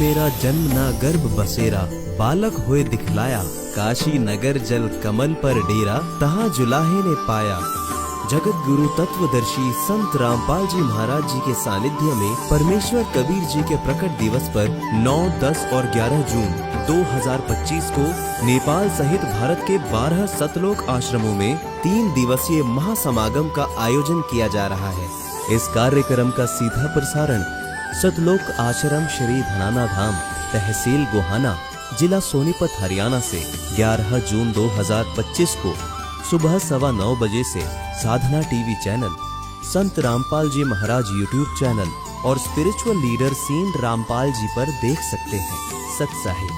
तेरा जन्म ना गर्भ बसेरा, बालक होए दिखलाया, काशी नगर जल कमल पर डेरा, तहाँ जुलाहे ने पाया। जगत गुरु तत्वदर्शी संत रामपाल जी महाराज जी के सानिध्य में परमेश्वर कबीर जी के प्रकट दिवस पर 9, 10 और 11 जून 2025 को नेपाल सहित भारत के 12 सतलोक आश्रमों में 3 दिवसीय महासमागम का आयोजन किया जा रहा है। इस कार्यक्रम का सीधा प्रसारण सतलोक आश्रम श्री धनाना धाम, तहसील गोहाना, जिला सोनीपत, हरियाणा से 11 जून 2025 को सुबह 9:15 बजे से साधना टीवी चैनल, संत रामपाल जी महाराज यूट्यूब चैनल और spiritual leader Saint Rampal ji पर देख सकते हैं। सत साहिब।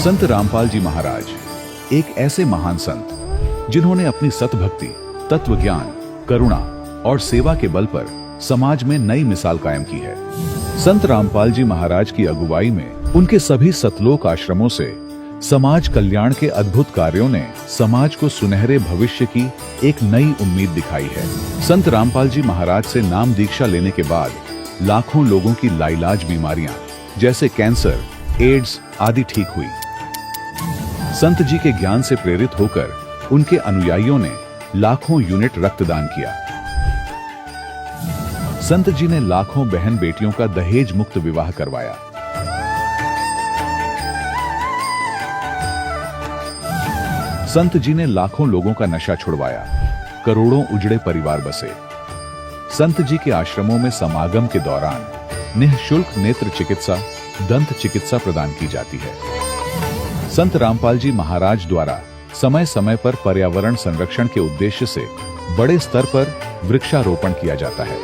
संत रामपाल जी महाराज एक ऐसे महान संत जिन्होंने अपनी सतभक्ति, तत्व ज्ञान, करुणा और सेवा के बल पर समाज में नई मिसाल कायम की है। संत रामपाल जी महाराज की अगुवाई में उनके सभी सतलोक आश्रमों से समाज कल्याण के अद्भुत कार्यों ने समाज को सुनहरे भविष्य की एक नई उम्मीद दिखाई है। संत रामपाल जी महाराज से नाम दीक्षा लेने के बाद लाखों लोगों की लाइलाज बीमारियां जैसे कैंसर, एड्स आदि ठीक हुई। संत जी के ज्ञान से प्रेरित होकर उनके अनुयायियों ने लाखों यूनिट रक्तदान किया। संत जी ने लाखों बहन बेटियों का दहेज मुक्त विवाह करवाया। संत जी ने लाखों लोगों का नशा छुड़वाया, करोड़ों उजड़े परिवार बसे। संत जी के आश्रमों में समागम के दौरान निःशुल्क नेत्र चिकित्सा, दंत चिकित्सा प्रदान की जाती है। संत रामपाल जी महाराज द्वारा समय समय पर पर्यावरण संरक्षण के उद्देश्य से बड़े स्तर पर वृक्षारोपण किया जाता है।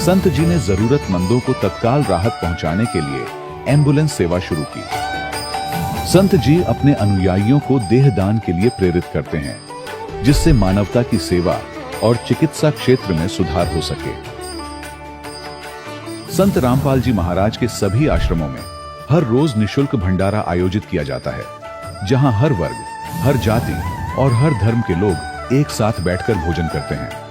संत जी ने जरूरतमंदों को तत्काल राहत पहुंचाने के लिए एम्बुलेंस सेवा शुरू की। संत जी अपने अनुयायियों को देहदान के लिए प्रेरित करते हैं, जिससे मानवता की सेवा और चिकित्सा क्षेत्र में सुधार हो सके। संत रामपाल जी महाराज के सभी आश्रमों में हर रोज निःशुल्क भंडारा आयोजित किया जाता है, जहां हर वर्ग, हर जाति और हर धर्म के लोग एक साथ बैठकर भोजन करते हैं।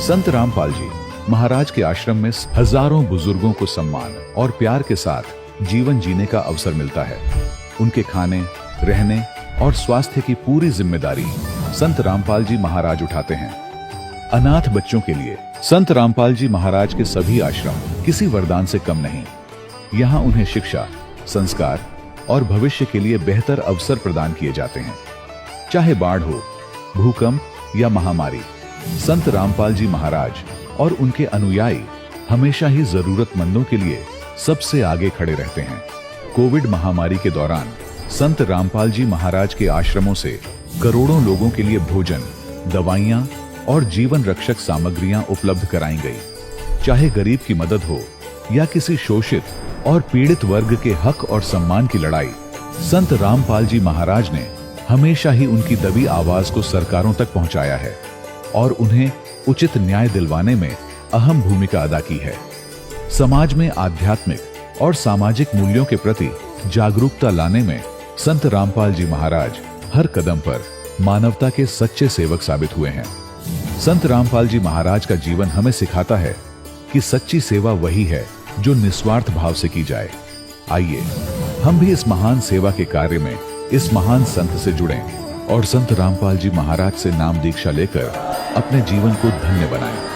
संत रामपाल जी महाराज के आश्रम में हजारों बुजुर्गों को सम्मान और प्यार के साथ जीवन जीने का अवसर मिलता है। उनके खाने, रहने और स्वास्थ्य की पूरी जिम्मेदारी संत रामपाल जी महाराज उठाते हैं। अनाथ बच्चों के लिए संत रामपाल जी महाराज के सभी आश्रम किसी वरदान से कम नहीं। यहाँ उन्हें शिक्षा, संस्कार और भविष्य के लिए बेहतर अवसर प्रदान किए जाते हैं। चाहे बाढ़ हो, भूकंप या महामारी, संत रामपाल जी महाराज और उनके अनुयायी हमेशा ही जरूरतमंदों के लिए सबसे आगे खड़े रहते हैं। कोविड महामारी के दौरान संत रामपाल जी महाराज के आश्रमों से करोड़ों लोगों के लिए भोजन, दवाइयां और जीवन रक्षक सामग्रियां उपलब्ध कराई गई। चाहे गरीब की मदद हो या किसी शोषित और पीड़ित वर्ग के हक और सम्मान की लड़ाई, संत रामपाल जी महाराज ने हमेशा ही उनकी दबी आवाज को सरकारों तक पहुंचाया है और उन्हें उचित न्याय दिलवाने में अहम भूमिका अदा की है। समाज में आध्यात्मिक और सामाजिक मूल्यों के प्रति जागरूकता लाने में संत रामपाल जी महाराज हर कदम पर मानवता के सच्चे सेवक साबित हुए हैं। संत रामपाल जी महाराज का जीवन हमें सिखाता है कि सच्ची सेवा वही है जो निस्वार्थ भाव से की जाए। आइए हम भी इस महान सेवा के कार्य में इस महान संत से जुड़ें और संत रामपाल जी महाराज से नाम दीक्षा लेकर अपने जीवन को धन्य बनाएं।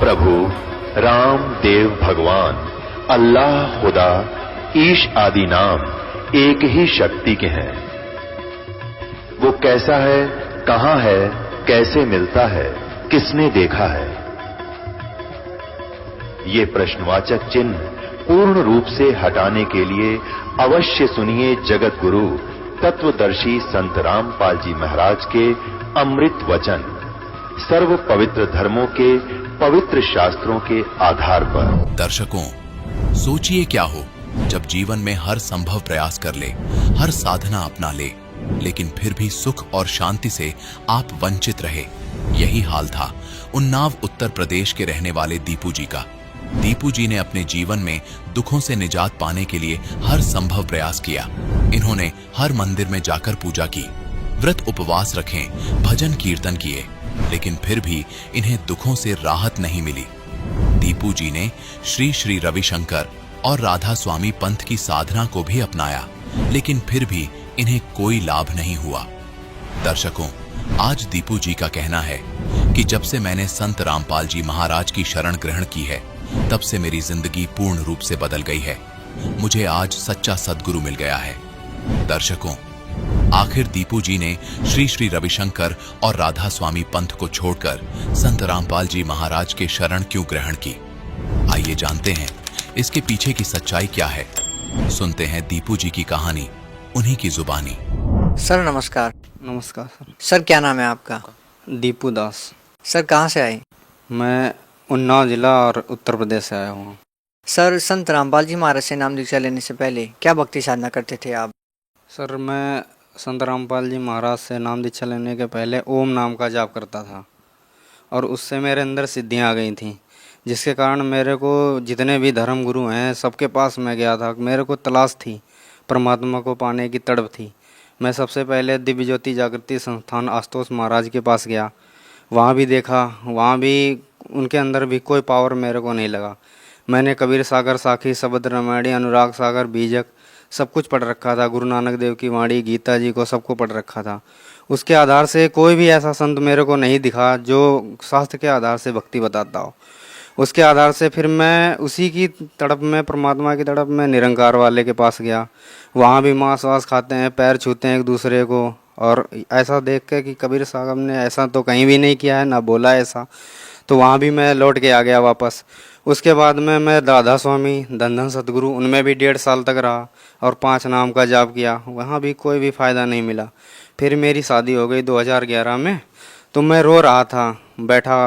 प्रभु राम देव भगवान अल्लाह खुदा ईश आदि नाम एक ही शक्ति के हैं। वो कैसा है, कहां है, कैसे मिलता है, किसने देखा है? ये प्रश्नवाचक चिन्ह पूर्ण रूप से हटाने के लिए अवश्य सुनिए जगत गुरु तत्वदर्शी संत रामपाल जी महाराज के अमृत वचन, सर्व पवित्र धर्मों के पवित्र शास्त्रों के आधार पर। दर्शकों, सोचिए क्या हो जब जीवन में हर संभव प्रयास कर ले, हर साधना अपना ले, लेकिन फिर भी सुख और शांति से आप वंचित रहे। यही हाल था उन्नाव उत्तर प्रदेश के रहने वाले दीपू जी का। दीपू जी ने अपने जीवन में दुखों से निजात पाने के लिए हर संभव प्रयास किया। इन्होंने हर मंदिर में जाकर पूजा की, व्रत उपवास रखे, भजन कीर्तन किए, लेकिन फिर भी इन्हें दुखों से राहत नहीं मिली। दीपू जी ने श्री श्री रविशंकर और राधा स्वामी पंथ की साधना को भी अपनाया, लेकिन फिर भी इन्हें कोई लाभ नहीं हुआ। दर्शकों, आज दीपू जी का कहना है कि जब से मैंने संत रामपाल जी महाराज की शरण ग्रहण की है, तब से मेरी जिंदगी पूर्ण रूप से बदल गई है। मुझे आज सच्चा सद्गुरु मिल गया है। दर्शकों, आखिर दीपू जी ने श्री श्री रविशंकर और राधा स्वामी पंथ को छोड़कर संत रामपाल जी महाराज के शरण क्यों ग्रहण की? आइए जानते हैं इसके पीछे की सच्चाई क्या है। सुनते हैं दीपू जी की कहानी, उन्हीं की जुबानी। सर नमस्कार। नमस्कार सर। सर क्या नाम है आपका? दीपू दास। सर कहाँ से आए? मैं उन्नाव जिला और उत्तर प्रदेश से आया हूँ। सर संत रामपाल जी महाराज से नाम दीक्षा लेने से पहले क्या भक्ति साधना करते थे आप? सर मैं संत रामपाल जी महाराज से नाम दीक्षा लेने के पहले ओम नाम का जाप करता था, और उससे मेरे अंदर सिद्धियाँ आ गई थीं, जिसके कारण मेरे को जितने भी धर्म गुरु हैं सबके पास मैं गया था। मेरे को तलाश थी, परमात्मा को पाने की तड़प थी। मैं सबसे पहले दिव्य ज्योति जागृति संस्थान आशुतोष महाराज के पास गया, वहाँ भी देखा, वहाँ भी उनके अंदर भी कोई पावर मेरे को नहीं लगा। मैंने कबीर सागर, साखी, शबद रामायणी, अनुराग सागर, बीजक सब कुछ पढ़ रखा था। गुरु नानक देव की वाणी, गीता जी को सबको पढ़ रखा था। उसके आधार से कोई भी ऐसा संत मेरे को नहीं दिखा जो शास्त्र के आधार से भक्ति बताता हो। उसके आधार से फिर मैं उसी की तड़प में, परमात्मा की तड़प में निरंकार वाले के पास गया। वहाँ भी मांस वास खाते हैं, पैर छूते हैं एक दूसरे को, और ऐसा देख के कि कबीर साहब ने ऐसा तो कहीं भी नहीं किया है, ना बोला ऐसा, तो वहाँ भी मैं लौट के आ गया वापस। उसके बाद में मैं राधा स्वामी, धन धन सतगुरु, उनमें भी 1.5 साल तक रहा और 5 नाम का जाप किया। वहाँ भी कोई भी फ़ायदा नहीं मिला। फिर मेरी शादी हो गई 2011 में। तो मैं रो रहा था, बैठा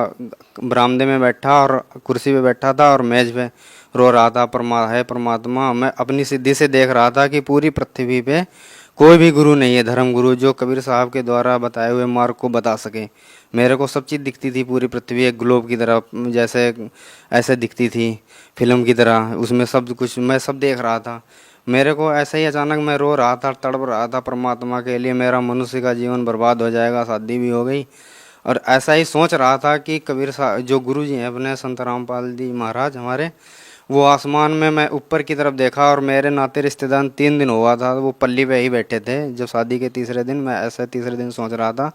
बरामदे में बैठा और कुर्सी पे बैठा था और मेज पे रो रहा था। परमात्मा, मैं अपनी सिद्धि से देख रहा था कि पूरी पृथ्वी पे कोई भी गुरु नहीं है, धर्म गुरु, जो कबीर साहब के द्वारा बताए हुए मार्ग को बता सके। मेरे को सब चीज़ दिखती थी, पूरी पृथ्वी एक ग्लोब की तरह, जैसे ऐसे दिखती थी फिल्म की तरह, उसमें सब कुछ मैं सब देख रहा था। मेरे को ऐसे ही अचानक मैं रो रहा था, तड़प रहा था परमात्मा के लिए। मेरा मनुष्य का जीवन बर्बाद हो जाएगा, शादी भी हो गई, और ऐसा ही सोच रहा था कि कबीर साहब जो गुरु जी हैं अपने संत रामपाल जी महाराज हमारे, वो आसमान में मैं ऊपर की तरफ देखा, और मेरे नाते रिश्तेदार 3 दिन हुआ था, वो पल्ली पे ही बैठे थे। जब शादी के तीसरे दिन, मैं ऐसे तीसरे दिन सोच रहा था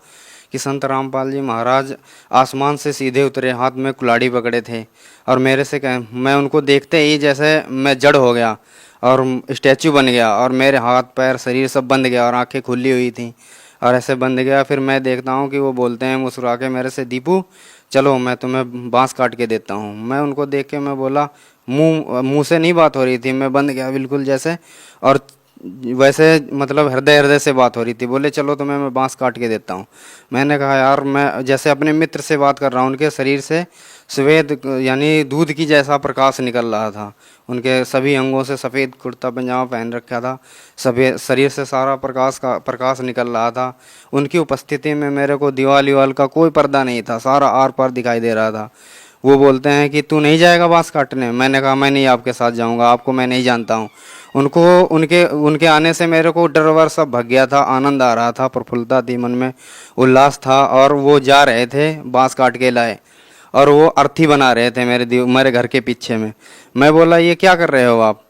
कि संत रामपाल जी महाराज आसमान से सीधे उतरे, हाथ में कुल्हाड़ी पकड़े थे, और मेरे से मैं उनको देखते ही जैसे मैं जड़ हो गया और स्टैचू बन गया, और मेरे हाथ पैर शरीर सब बंद गया और आंखें खुली हुई थी और ऐसे बंद गया। फिर मैं देखता हूँ कि वो बोलते हैं मुस्कुरा के मेरे से, दीपू चलो मैं तुम्हें बांस काट के देता हूँ। मैं उनको देख के मैं बोला, मुंह से नहीं बात हो रही थी, मैं बंद गया बिल्कुल जैसे, और वैसे मतलब हृदय से बात हो रही थी। बोले चलो तुम्हें मैं बांस काट के देता हूँ। मैंने कहा यार, मैं जैसे अपने मित्र से बात कर रहा हूँ, उनके शरीर से श्वेत यानी दूध की जैसा प्रकाश निकल रहा था। उनके सभी अंगों से सफ़ेद कुर्ता पजामा पहन रखा था, सफ़ेद शरीर से सारा प्रकाश निकल रहा था। उनकी उपस्थिति में मेरे को दीवाल का कोई पर्दा नहीं था, सारा आर पार दिखाई दे रहा था। वो बोलते हैं कि तू नहीं जाएगा बांस काटने? मैंने कहा मैं नहीं आपके साथ जाऊंगा, आपको मैं नहीं जानता हूँ। उनके आने से मेरे को डर वर सब भग गया था, आनंद आ रहा था, प्रफुल्लता थी, मन में उल्लास था। और वो जा रहे थे, बांस काट के लाए और वो अर्थी बना रहे थे मेरे घर के पीछे में। मैं बोला ये क्या कर रहे हो आप?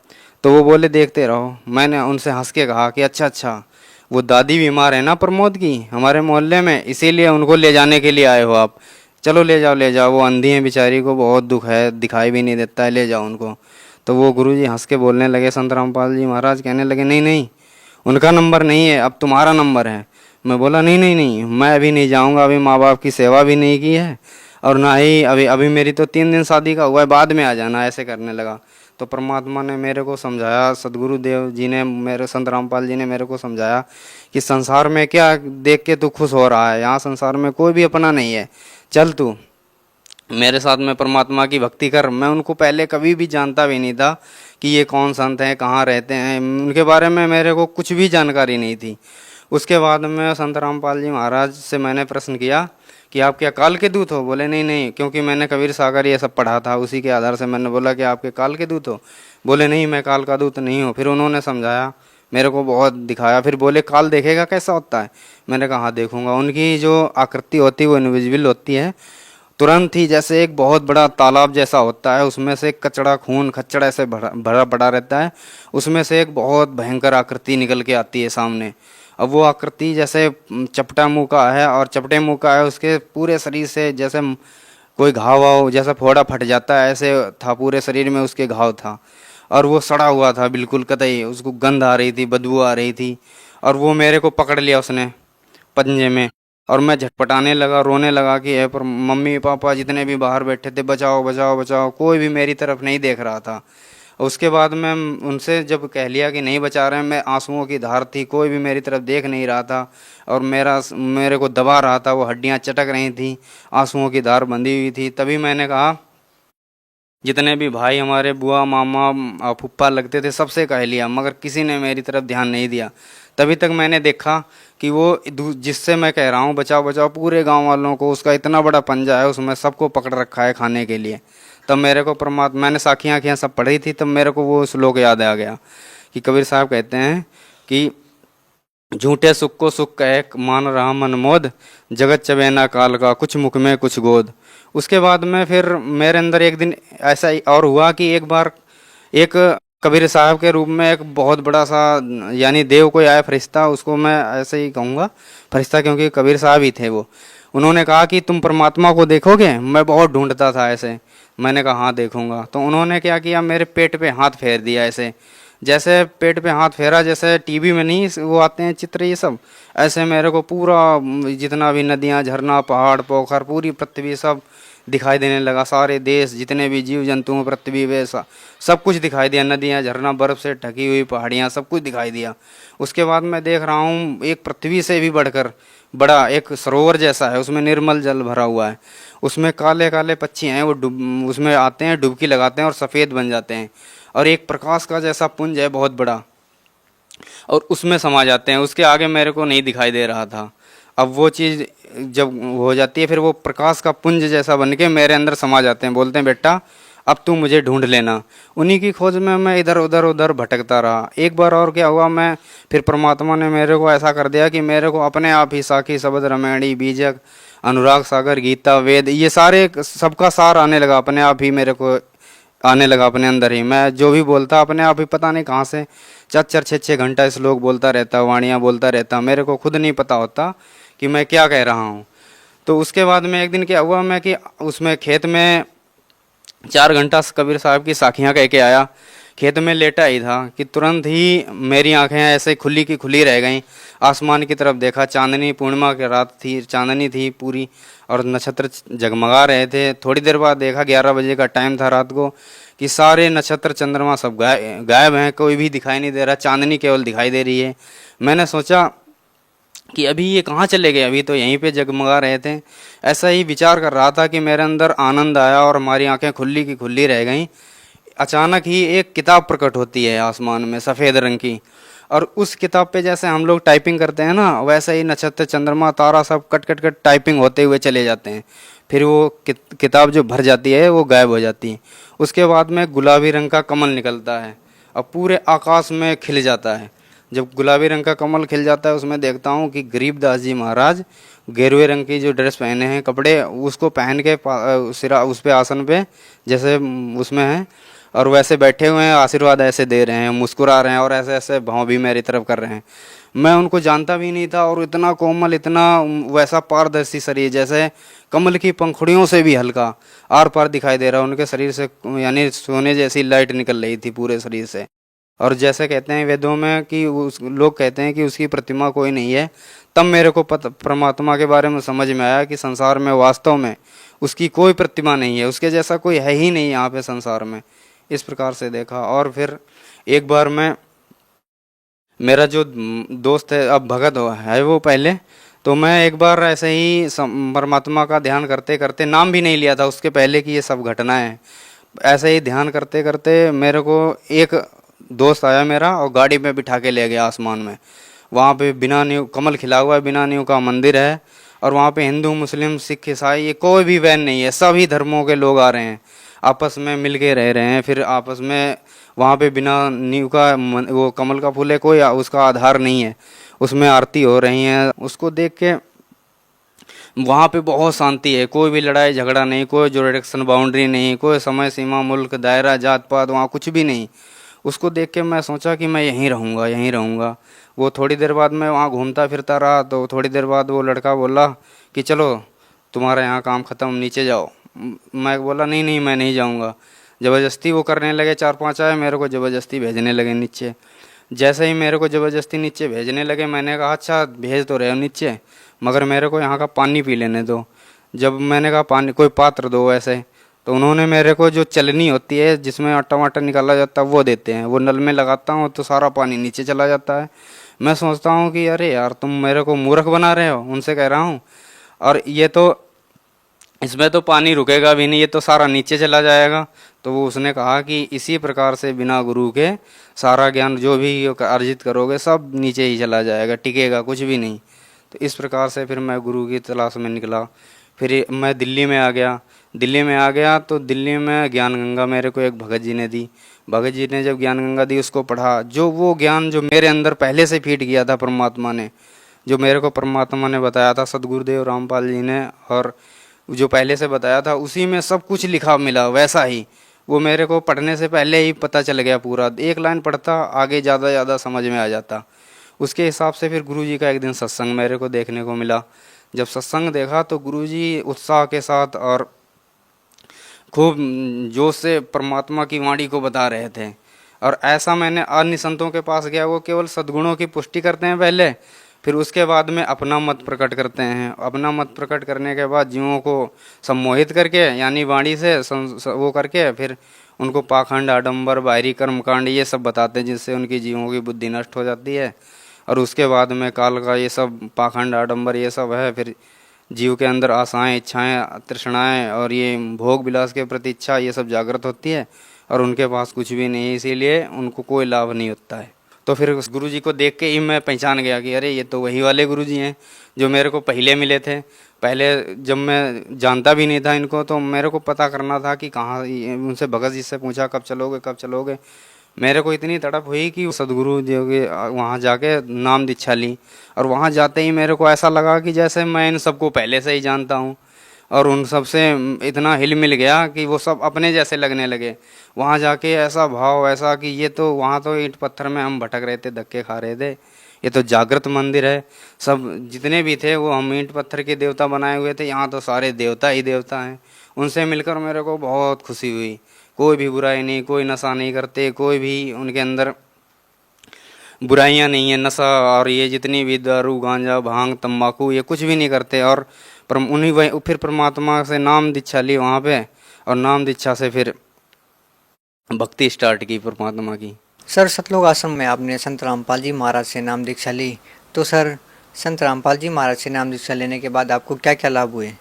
तो वो बोले देखते रहो। मैंने उनसे हंस के कहा कि अच्छा वो दादी बीमार है ना प्रमोद की, हमारे मोहल्ले में, इसीलिए उनको ले जाने के लिए आए हो आप? चलो ले जाओ, वो अंधी है बेचारी को बहुत दुख है, दिखाई भी नहीं देता है, ले जाओ उनको। तो वो गुरुजी हंस के बोलने लगे, संत रामपाल जी महाराज कहने लगे नहीं नहीं, उनका नंबर नहीं है, अब तुम्हारा नंबर है। मैं बोला नहीं नहीं नहीं, मैं अभी नहीं जाऊंगा, अभी माँ बाप की सेवा भी नहीं की है और ना ही अभी अभी मेरी तो 3 दिन शादी का हुआ है, बाद में आ जाना, ऐसे करने लगा। तो परमात्मा ने मेरे को समझाया, सदगुरु देव जी ने, मेरे संत रामपाल जी ने मेरे को समझाया कि संसार में क्या देख के तू खुश हो रहा है, यहाँ संसार में कोई भी अपना नहीं है, चल तू मेरे साथ में परमात्मा की भक्ति कर। मैं उनको पहले कभी भी जानता भी नहीं था कि ये कौन संत हैं, कहाँ रहते हैं, उनके बारे में मेरे को कुछ भी जानकारी नहीं थी। उसके बाद में संत रामपाल जी महाराज से मैंने प्रश्न किया कि आप क्या काल के दूत हो? बोले नहीं नहीं, क्योंकि मैंने कबीर सागर ये सब पढ़ा था, उसी के आधार से मैंने बोला कि आपके काल के दूत हो? बोले नहीं, मैं काल का दूत नहीं हूँ। फिर उन्होंने समझाया, मेरे को बहुत दिखाया, फिर बोले काल देखेगा कैसा होता है? मैंने कहा हाँ देखूंगा। उनकी जो आकृति होती है वो इनविजिबल होती है, तुरंत ही जैसे एक बहुत बड़ा तालाब जैसा होता है, उसमें से कचड़ा खून खच्चड़ ऐसे भरा पड़ा रहता है, उसमें से एक बहुत भयंकर आकृति निकल के आती है सामने। अब वो आकृति जैसे चपटा मुंह का है और चपटे मुंह का है, उसके पूरे शरीर से जैसे कोई घाव वाव जैसा फोड़ा फट जाता है ऐसे था, पूरे शरीर में उसके घाव था और वो सड़ा हुआ था बिल्कुल कतई, उसको गंध आ रही थी, बदबू आ रही थी। और वो मेरे को पकड़ लिया उसने पंजे में और मैं झटपटाने लगा, रोने लगा कि है पर मम्मी पापा जितने भी बाहर बैठे थे, बचाओ बचाओ बचाओ, कोई भी मेरी तरफ नहीं देख रहा था। उसके बाद मैं उनसे जब कह लिया कि नहीं बचा रहे हैं, मैं आंसुओं की धार थी, कोई भी मेरी तरफ देख नहीं रहा था और मेरे को दबा रहा था, वो हड्डियां चटक रही थी, आंसुओं की धार बंधी हुई थी। तभी मैंने कहा, जितने भी भाई हमारे बुआ मामा फुप्पा लगते थे सबसे कह लिया, मगर किसी ने मेरी तरफ ध्यान नहीं दिया। तभी तक मैंने देखा कि वो जिससे मैं कह रहा हूँ बचाओ बचाओ, पूरे गांव वालों को, उसका इतना बड़ा पंजा है, उसमें सबको पकड़ रखा है खाने के लिए। तब मेरे को परमात्मा, मैंने साखियाँ आँखियाँ सब पढ़ी थी, तब मेरे को वो श्लोक याद आ गया कि कबीर साहब कहते हैं कि झूठे सुख को सुख कहे मान रहा मन मोद, जगत चबेना काल का कुछ मुख में कुछ गोद। उसके बाद में फिर मेरे अंदर एक दिन ऐसा ही और हुआ कि एक बार एक कबीर साहब के रूप में एक बहुत बड़ा सा यानी देव कोई आया फरिश्ता, उसको मैं ऐसे ही कहूँगा फरिश्ता क्योंकि कबीर साहब ही थे वो। उन्होंने कहा कि तुम परमात्मा को देखोगे? मैं बहुत ढूंढता था ऐसे। मैंने कहा हाँ देखूंगा। तो उन्होंने क्या किया, मेरे पेट पे हाथ फेर दिया ऐसे, जैसे पेट पे हाथ फेरा जैसे टीवी में नहीं वो आते हैं चित्र ये सब, ऐसे मेरे को पूरा जितना भी नदियाँ झरना पहाड़ पोखर पूरी पृथ्वी सब दिखाई देने लगा, सारे देश जितने भी जीव जंतु पृथ्वी पे सब कुछ दिखाई दिया, नदियाँ झरना बर्फ़ से ढकी हुई पहाड़ियाँ सब कुछ दिखाई दिया। उसके बाद मैं देख रहा हूँ एक पृथ्वी से भी बढ़कर बड़ा एक सरोवर जैसा है, उसमें निर्मल जल भरा हुआ है, उसमें काले काले पक्षी हैं, वो उसमें आते हैं डुबकी लगाते हैं और सफ़ेद बन जाते हैं, और एक प्रकाश का जैसा पुंज है बहुत बड़ा और उसमें समा जाते हैं। उसके आगे मेरे को नहीं दिखाई दे रहा था। अब वो चीज़ जब हो जाती है फिर वो प्रकाश का पुंज जैसा बन के मेरे अंदर समा जाते हैं, बोलते हैं बेटा अब तू मुझे ढूंढ लेना। उन्हीं की खोज में मैं इधर उधर भटकता रहा। एक बार और क्या हुआ, मैं फिर परमात्मा ने मेरे को ऐसा कर दिया कि मेरे को अपने आप ही साखी शब्द रामायणी बीजक अनुराग सागर गीता वेद ये सारे सबका सार आने लगा, अपने आप ही मेरे को आने लगा अपने अंदर ही। मैं जो भी बोलता अपने आप ही पता नहीं कहाँ से 4-4 6-6 घंटा श्लोक बोलता रहता, वाणियाँ बोलता रहता, मेरे को खुद नहीं पता होता कि मैं क्या कह रहा हूँ। तो उसके बाद में एक दिन क्या हुआ, मैं कि उसमें खेत में 4 घंटा कबीर साहब की साखियाँ कह के आया, खेत में लेटा ही था कि तुरंत ही मेरी आंखें ऐसे खुली की खुली रह गईं। आसमान की तरफ देखा, चांदनी पूर्णिमा की रात थी, चांदनी थी पूरी और नक्षत्र जगमगा रहे थे। थोड़ी देर बाद देखा 11 बजे का टाइम था रात को कि सारे नक्षत्र चंद्रमा सब गायब हैं, कोई भी दिखाई नहीं दे रहा, चांदनी केवल दिखाई दे रही है। मैंने सोचा कि अभी ये कहाँ चले गए, अभी तो यहीं पे जगमगा रहे थे। ऐसा ही विचार कर रहा था कि मेरे अंदर आनंद आया और हमारी आंखें खुली की खुली रह गईं। अचानक ही एक किताब प्रकट होती है आसमान में सफ़ेद रंग की, और उस किताब पे जैसे हम लोग टाइपिंग करते हैं ना, वैसे ही नक्षत्र चंद्रमा तारा सब कट कट कट टाइपिंग होते हुए चले जाते हैं। फिर वो किताब जो भर जाती है वो गायब हो जाती है। उसके बाद में गुलाबी रंग का कमल निकलता है और पूरे आकाश में खिल जाता है। जब गुलाबी रंग का कमल खिल जाता है उसमें देखता हूँ कि गरीबदास जी महाराज गेरुए रंग की जो ड्रेस पहने हैं कपड़े, उसको पहन के सिरा उस पे आसन पे जैसे उसमें है और वैसे बैठे हुए हैं, आशीर्वाद ऐसे दे रहे हैं, मुस्कुरा रहे हैं और ऐसे ऐसे भाव भी मेरी तरफ कर रहे हैं। मैं उनको जानता भी नहीं था, और इतना कोमल, इतना वैसा पारदर्शी शरीर, जैसे कमल की पंखुड़ियों से भी हल्का आर पार दिखाई दे रहा उनके शरीर से, यानी सोने जैसी लाइट निकल रही थी पूरे शरीर से। और जैसे कहते हैं वेदों में कि लोग कहते हैं कि उसकी प्रतिमा कोई नहीं है, तब मेरे को परमात्मा के बारे में समझ में आया कि संसार में वास्तव में उसकी कोई प्रतिमा नहीं है, उसके जैसा कोई है ही नहीं यहाँ पे संसार में। इस प्रकार से देखा। और फिर एक बार मेरा जो दोस्त है, अब भगत है वो पहले, तो मैं एक बार ऐसे ही परमात्मा का ध्यान करते करते, नाम भी नहीं लिया था उसके पहले कि ये सब घटनाएं हैं, ऐसे ही ध्यान करते करते मेरे को एक दोस्त आया मेरा और गाड़ी में बिठा के ले गया आसमान में। वहाँ पे बिना नींव, कमल खिला हुआ है, बिना नींव का मंदिर है, और वहाँ पे हिंदू मुस्लिम सिख ईसाई ये कोई भी वैन नहीं है, सभी धर्मों के लोग आ रहे हैं, आपस में मिल के रह रहे हैं। फिर आपस में वहाँ पे बिना नींव का वो कमल का फूल है, कोई उसका आधार नहीं है, उसमें आरती हो रही है। उसको देख के वहाँ पे बहुत शांति है, कोई भी लड़ाई झगड़ा नहीं, कोई जुरिडिक्शन बाउंड्री नहीं, कोई समय सीमा, मुल्क, दायरा, जात पात, वहाँ कुछ भी नहीं। उसको देख के मैं सोचा कि मैं यहीं रहूँगा, यहीं रहूँगा। वो थोड़ी देर बाद मैं वहाँ घूमता फिरता रहा, तो थोड़ी देर बाद वो लड़का बोला कि चलो तुम्हारा यहाँ काम ख़त्म, नीचे जाओ। मैं बोला नहीं नहीं मैं नहीं जाऊँगा। ज़बरदस्ती वो करने लगे, 4-5 आए, मेरे को ज़बरदस्ती भेजने लगे नीचे। जैसे ही मेरे को ज़बरदस्ती नीचे भेजने लगे, मैंने कहा अच्छा भेज तो रहे हो नीचे, मगर मेरे को यहाँ का पानी पी लेने दो। जब मैंने कहा पानी, कोई पात्र दो ऐसे, तो उन्होंने मेरे को जो चलनी होती है जिसमें आटा वाटा निकाला जाता है वो देते हैं। वो नल में लगाता हूँ तो सारा पानी नीचे चला जाता है। मैं सोचता हूँ कि अरे यार तुम मेरे को मूर्ख बना रहे हो, उनसे कह रहा हूँ, और ये तो इसमें तो पानी रुकेगा भी नहीं, ये तो सारा नीचे चला जाएगा। तो वो उसने कहा कि इसी प्रकार से बिना गुरु के सारा ज्ञान जो भी अर्जित करोगे सब नीचे ही चला जाएगा, टिकेगा कुछ भी नहीं। तो इस प्रकार से फिर मैं गुरु की तलाश में निकला। फिर मैं दिल्ली में आ गया तो दिल्ली में ज्ञान गंगा मेरे को एक भगत जी ने दी। भगत जी ने जब ज्ञान गंगा दी, उसको पढ़ा, जो वो ज्ञान जो मेरे अंदर पहले से फीट गया था परमात्मा ने, जो मेरे को परमात्मा ने बताया था, सदगुरुदेव रामपाल जी ने, और जो पहले से बताया था उसी में सब कुछ लिखा मिला वैसा ही। वो मेरे को पढ़ने से पहले ही पता चल गया पूरा, एक लाइन पढ़ता आगे ज़्यादा समझ में आ जाता। उसके हिसाब से फिर गुरुजी का एक दिन सत्संग मेरे को देखने को मिला। जब सत्संग देखा तो गुरुजी उत्साह के साथ और खूब जोश से परमात्मा की वाणी को बता रहे थे। और ऐसा मैंने अन्य संतों के पास गया, वो केवल सद्गुणों की पुष्टि करते हैं पहले, फिर उसके बाद में अपना मत प्रकट करते हैं। अपना मत प्रकट करने के बाद जीवों को सम्मोहित करके, यानी वाणी से वो करके, फिर उनको पाखंड, आडंबर, बाहरी कर्मकांड ये सब बताते हैं, जिससे उनकी जीवों की बुद्धि नष्ट हो जाती है। और उसके बाद में काल का ये सब पाखंड, आडंबर ये सब है, फिर जीव के अंदर आशाएं, इच्छाएं, तृष्णाएं और ये भोग विलास के प्रति इच्छा ये सब जागृत होती है, और उनके पास कुछ भी नहीं है, इसीलिए उनको कोई लाभ नहीं होता है। तो फिर उस गुरुजी को देख के ही मैं पहचान गया कि अरे ये तो वही वाले गुरुजी हैं जो मेरे को पहले मिले थे। पहले जब मैं जानता भी नहीं था इनको, तो मेरे को पता करना था कि कहाँ। उनसे भगत जी से पूछा कब चलोगे। मेरे को इतनी तड़प हुई कि सदगुरु जी के वहाँ जाके नाम दीक्षा ली, और वहाँ जाते ही मेरे को ऐसा लगा कि जैसे मैं इन सबको पहले से ही जानता हूँ, और उन सब से इतना हिल मिल गया कि वो सब अपने जैसे लगने लगे। वहाँ जाके ऐसा भाव, ऐसा कि ये तो वहाँ तो ईंट पत्थर में हम भटक रहे थे, धक्के खा रहे थे, ये तो जागृत मंदिर है। सब जितने भी थे वो हम ईंट पत्थर के देवता बनाए हुए थे, यहाँ तो सारे देवता ही देवता हैं। उनसे मिलकर मेरे को बहुत खुशी हुई। कोई भी बुराई नहीं, कोई नशा नहीं करते, कोई भी उनके अंदर बुराइयां नहीं है, नशा और ये जितनी भी दारू, गांजा, भांग, तंबाकू ये कुछ भी नहीं करते। और उन्हीं वही फिर परमात्मा से नाम दीक्षा ली वहाँ पे, और नाम दीक्षा से फिर भक्ति स्टार्ट की परमात्मा की। सर, सतलोक आश्रम में आपने संत रामपाल जी महाराज से नाम दीक्षा ली, तो सर संत रामपाल जी महाराज से नाम दीक्षा लेने के बाद आपको क्या क्या लाभ हुए?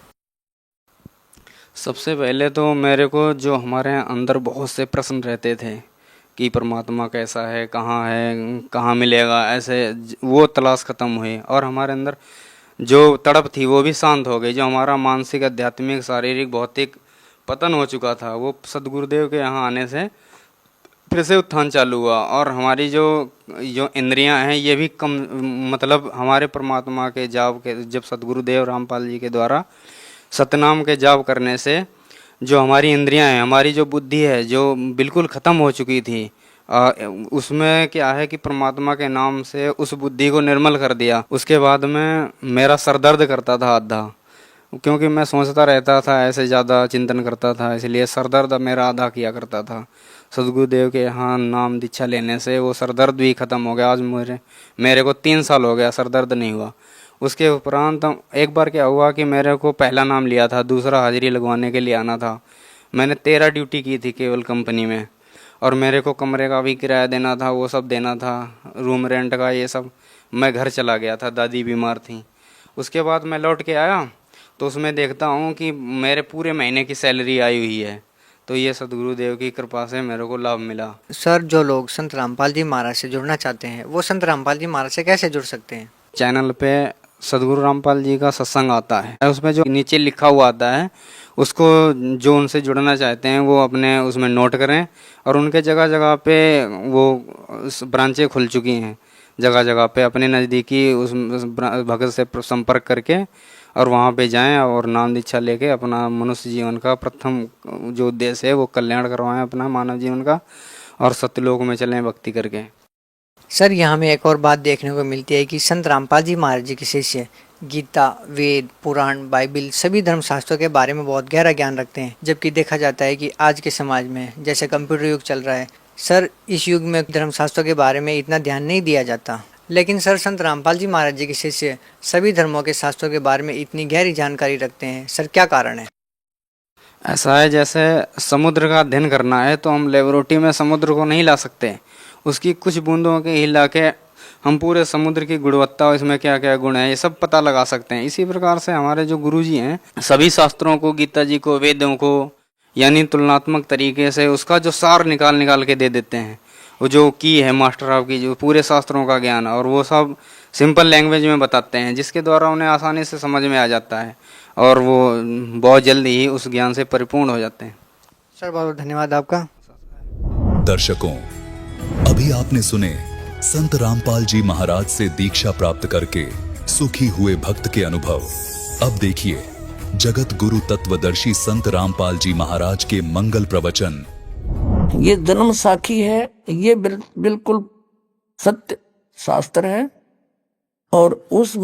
सबसे पहले तो मेरे को जो हमारे अंदर बहुत से प्रश्न रहते थे कि परमात्मा कैसा है, कहाँ मिलेगा, ऐसे वो तलाश ख़त्म हुई, और हमारे अंदर जो तड़प थी वो भी शांत हो गई। जो हमारा मानसिक, आध्यात्मिक, शारीरिक, भौतिक पतन हो चुका था, वो सदगुरुदेव के यहाँ आने से फिर से उत्थान चालू हुआ। और हमारी जो इंद्रियां हैं ये भी कम, मतलब हमारे परमात्मा के जाप के, जब सदगुरुदेव रामपाल जी के द्वारा सतनाम के जाप करने से जो हमारी इंद्रियां हैं, हमारी जो बुद्धि है जो बिल्कुल ख़त्म हो चुकी थी, उसमें क्या है कि परमात्मा के नाम से उस बुद्धि को निर्मल कर दिया। उसके बाद में मेरा सर दर्द करता था आधा, क्योंकि मैं सोचता रहता था, ऐसे ज़्यादा चिंतन करता था, इसलिए सर दर्द मेरा आधा किया करता था। सदगुरुदेव के यहाँ नाम दीक्षा लेने से वो सर दर्द भी ख़त्म हो गया। आज मेरे को 3 साल हो गया, सर दर्द नहीं हुआ। उसके उपरांत एक बार क्या हुआ कि मेरे को पहला नाम लिया था, दूसरा हाजिरी लगवाने के लिए आना था। मैंने 13 ड्यूटी की थी केवल कंपनी में, और मेरे को कमरे का भी किराया देना था, वो सब देना था, रूम रेंट का ये सब। मैं घर चला गया था, दादी बीमार थी। उसके बाद मैं लौट के आया तो उसमें देखता हूँ कि मेरे पूरे महीने की सैलरी आई हुई है। तो ये सदगुरुदेव की कृपा से मेरे को लाभ मिला। सर, जो लोग संत रामपाल जी महाराज से जुड़ना चाहते हैं वो संत रामपाल जी महाराज से कैसे जुड़ सकते हैं? चैनल पे सदगुरु रामपाल जी का सत्संग आता है, उसमें जो नीचे लिखा हुआ आता है उसको जो उनसे जुड़ना चाहते हैं वो अपने उसमें नोट करें। और उनके जगह जगह पे वो ब्रांचें खुल चुकी हैं, जगह जगह पे अपने नज़दीकी उस भगत से संपर्क करके और वहाँ पे जाएं और नाम दीक्षा लेके अपना मनुष्य जीवन का प्रथम जो उद्देश्य है वो कल्याण करवाएं अपना मानव जीवन का, और सत्यलोक में चलें भक्ति करके। सर, यहाँ में एक और बात देखने को मिलती है कि संत रामपाल जी महाराज जी के शिष्य गीता, वेद, पुराण, बाइबिल सभी धर्मशास्त्रों के बारे में बहुत गहरा ज्ञान रखते हैं, जबकि देखा जाता है कि आज के समाज में जैसे कंप्यूटर युग चल रहा है सर, इस युग में धर्मशास्त्रों के बारे में इतना ध्यान नहीं दिया जाता। लेकिन सर, संत रामपाल जी महाराज जी के शिष्य सभी धर्मों के शास्त्रों के बारे में इतनी गहरी जानकारी रखते हैं, सर क्या कारण है? ऐसा है, जैसे समुद्र का अध्ययन करना है तो हम लेबोरेटरी में समुद्र को नहीं ला सकते, उसकी कुछ बूंदों के हिला के हम पूरे समुद्र की गुणवत्ता और इसमें क्या क्या गुण है ये सब पता लगा सकते हैं। इसी प्रकार से हमारे जो गुरुजी हैं सभी शास्त्रों को, गीता जी को, वेदों को, यानी तुलनात्मक तरीके से उसका जो सार निकाल के दे देते हैं। वो जो की है मास्टर ऑफ की, जो पूरे शास्त्रों का ज्ञान, और वो सब सिंपल लैंग्वेज में बताते हैं, जिसके द्वारा उन्हें आसानी से समझ में आ जाता है और वो बहुत जल्दी ही उस ज्ञान से परिपूर्ण हो जाते हैं। सर, बहुत धन्यवाद आपका। दर्शकों, अभी आपने सुने संत रामपाल जी महाराज से दीक्षा प्राप्त करके सुखी हुए भक्त के अनुभव। अब देखिए जगत गुरु तत्वदर्शी संत रामपाल जी महाराज के मंगल प्रवचन। ये जन्म साखी है, ये बिल्कुल सत्य शास्त्र है, और उस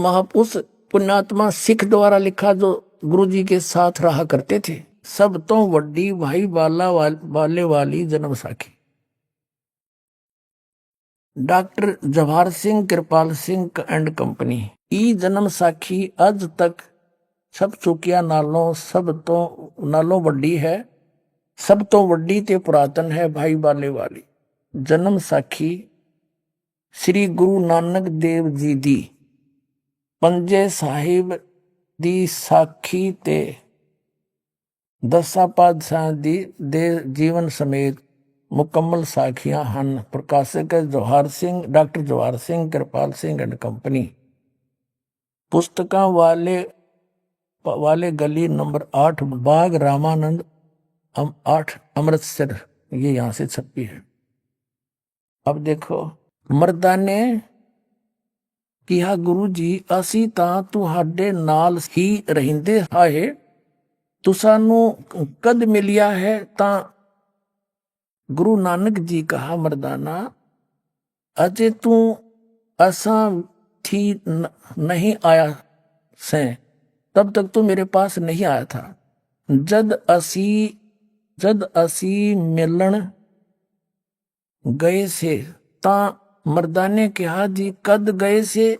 पुण्यात्मा सिख द्वारा लिखा जो गुरु जी के साथ रहा करते थे। सब तो वड्डी भाई बाले वाली Janam Sakhi. Doctor Jawahar Singh, Kirpal Singh and company. ई जन्म साखी अज तक सब चुकिया नालों वड्डी है, सब तो वड्डी ते पुरातन है भाई बाले वाली जन्म साखी। श्री गुरु नानक देव जी दी पंजे साहिब दी साखी ते दसा पातशाह दी दे जीवन समेत मुकम्मल साखियां हन। प्रकाशक है Jawahar Singh, doctor Jawahar Singh, Kirpal Singh and company. पुस्तकां वाले गली नंबर 8, बाग रामानंद 8, अमृतसर, ये यहां से छपी है। अब देखो, मर्दाने किहा गुरु जी असी तां तुहाडे नाल ही रहिंदे हाए, तुसानू कद मिलिया है? तां गुरु नानक जी कहा, मर्दाना अजे तू असा थी नहीं आया से, तब तक तो मेरे पास नहीं आया था। जद असी मिलन गए से, ता मर्दाने कहा जी कद गए से?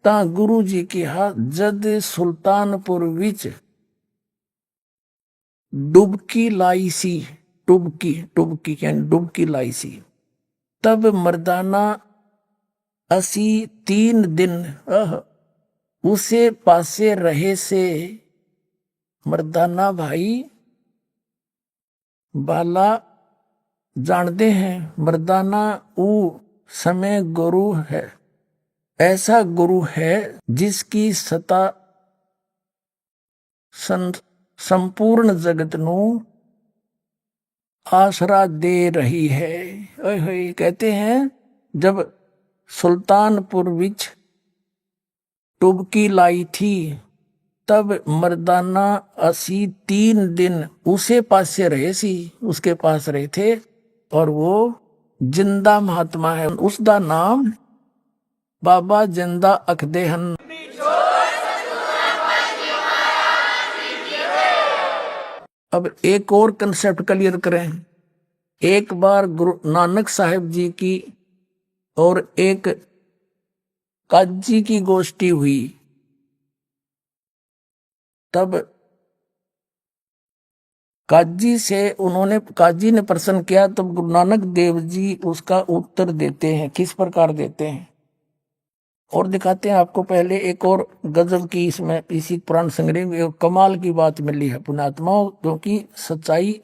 ता गुरु जी कहा जद सुल्तानपुर विच डुबकी लाई सी, डुबकी लाई सी। तब मर्दाना असी 3 दिन उसे पासे रहे से। मर्दाना भाई बाला जानते हैं, मर्दाना ऊ समय गुरु है, ऐसा गुरु है जिसकी सत्ता संपूर्ण जगत नू आसरा दे रही है। कहते हैं जब सुल्तानपुर विच डुबकी लाई थी, तब मर्दाना असी 3 दिन उसे पासे रहे सी, उसके पास रहे थे। और वो जिंदा महात्मा है। उसका नाम बाबा जिंदा अखदेहन। अब एक और कंसेप्ट क्लियर करें। एक बार गुरु नानक साहिब जी की और एक काजी की गोष्ठी हुई। तब काजी ने प्रश्न किया, तब गुरु नानक देव जी उसका उत्तर देते हैं। किस प्रकार देते हैं और दिखाते हैं आपको। पहले एक और गजब की इसमें इसी पुराण संग्रह में कमाल की बात मिली है पुण्यात्माओं, क्योंकि सच्चाई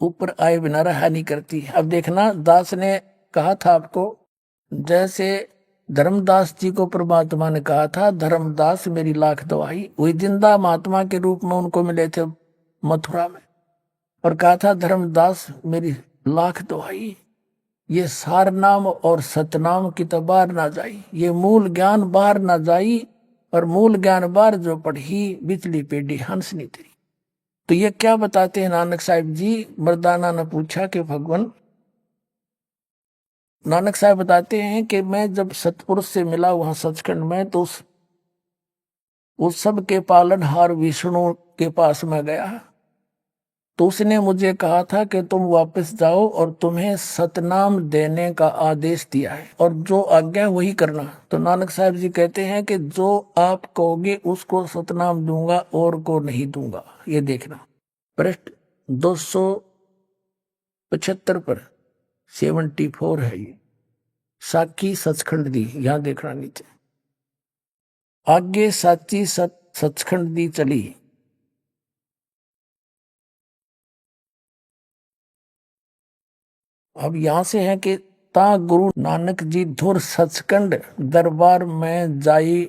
ऊपर आए बिना रहा नहीं करती। अब देखना, दास ने कहा था आपको, जैसे धर्मदास जी को परमात्मा ने कहा था, धर्मदास मेरी लाख दवाई। वही जिंदा महात्मा के रूप में उनको मिले थे मथुरा में, और कहा था धर्मदास मेरी लाख दवाई। ये सार नाम और सतनाम की तो बाहर ना जाई, ये मूल ज्ञान बाहर ना जाई, और मूल ज्ञान बाहर जो पढ़ी बिचली पेढ़ी हंस नहीं तेरी। तो ये क्या बताते हैं नानक साहिब जी? मर्दाना ने पूछा कि भगवान, नानक साहब बताते हैं कि मैं जब सतपुरुष से मिला वहां सचखंड में, तो उस सब के पालनहार विष्णु के पास में गया। तो उसने मुझे कहा था कि तुम वापस जाओ और तुम्हें सतनाम देने का आदेश दिया है, और जो आज्ञा वही करना। तो नानक साहब जी कहते हैं कि जो आप कहोगे उसको सतनाम दूंगा और को नहीं दूंगा। ये देखना, पृष्ठ 275 पर 74 है ये। साकी सचखंड दी, यहां देखना नीचे। आगे साची सचखंड दी चली। अब यहां से है कि ता गुरु नानक जी धुर सचखंड दरबार में जाई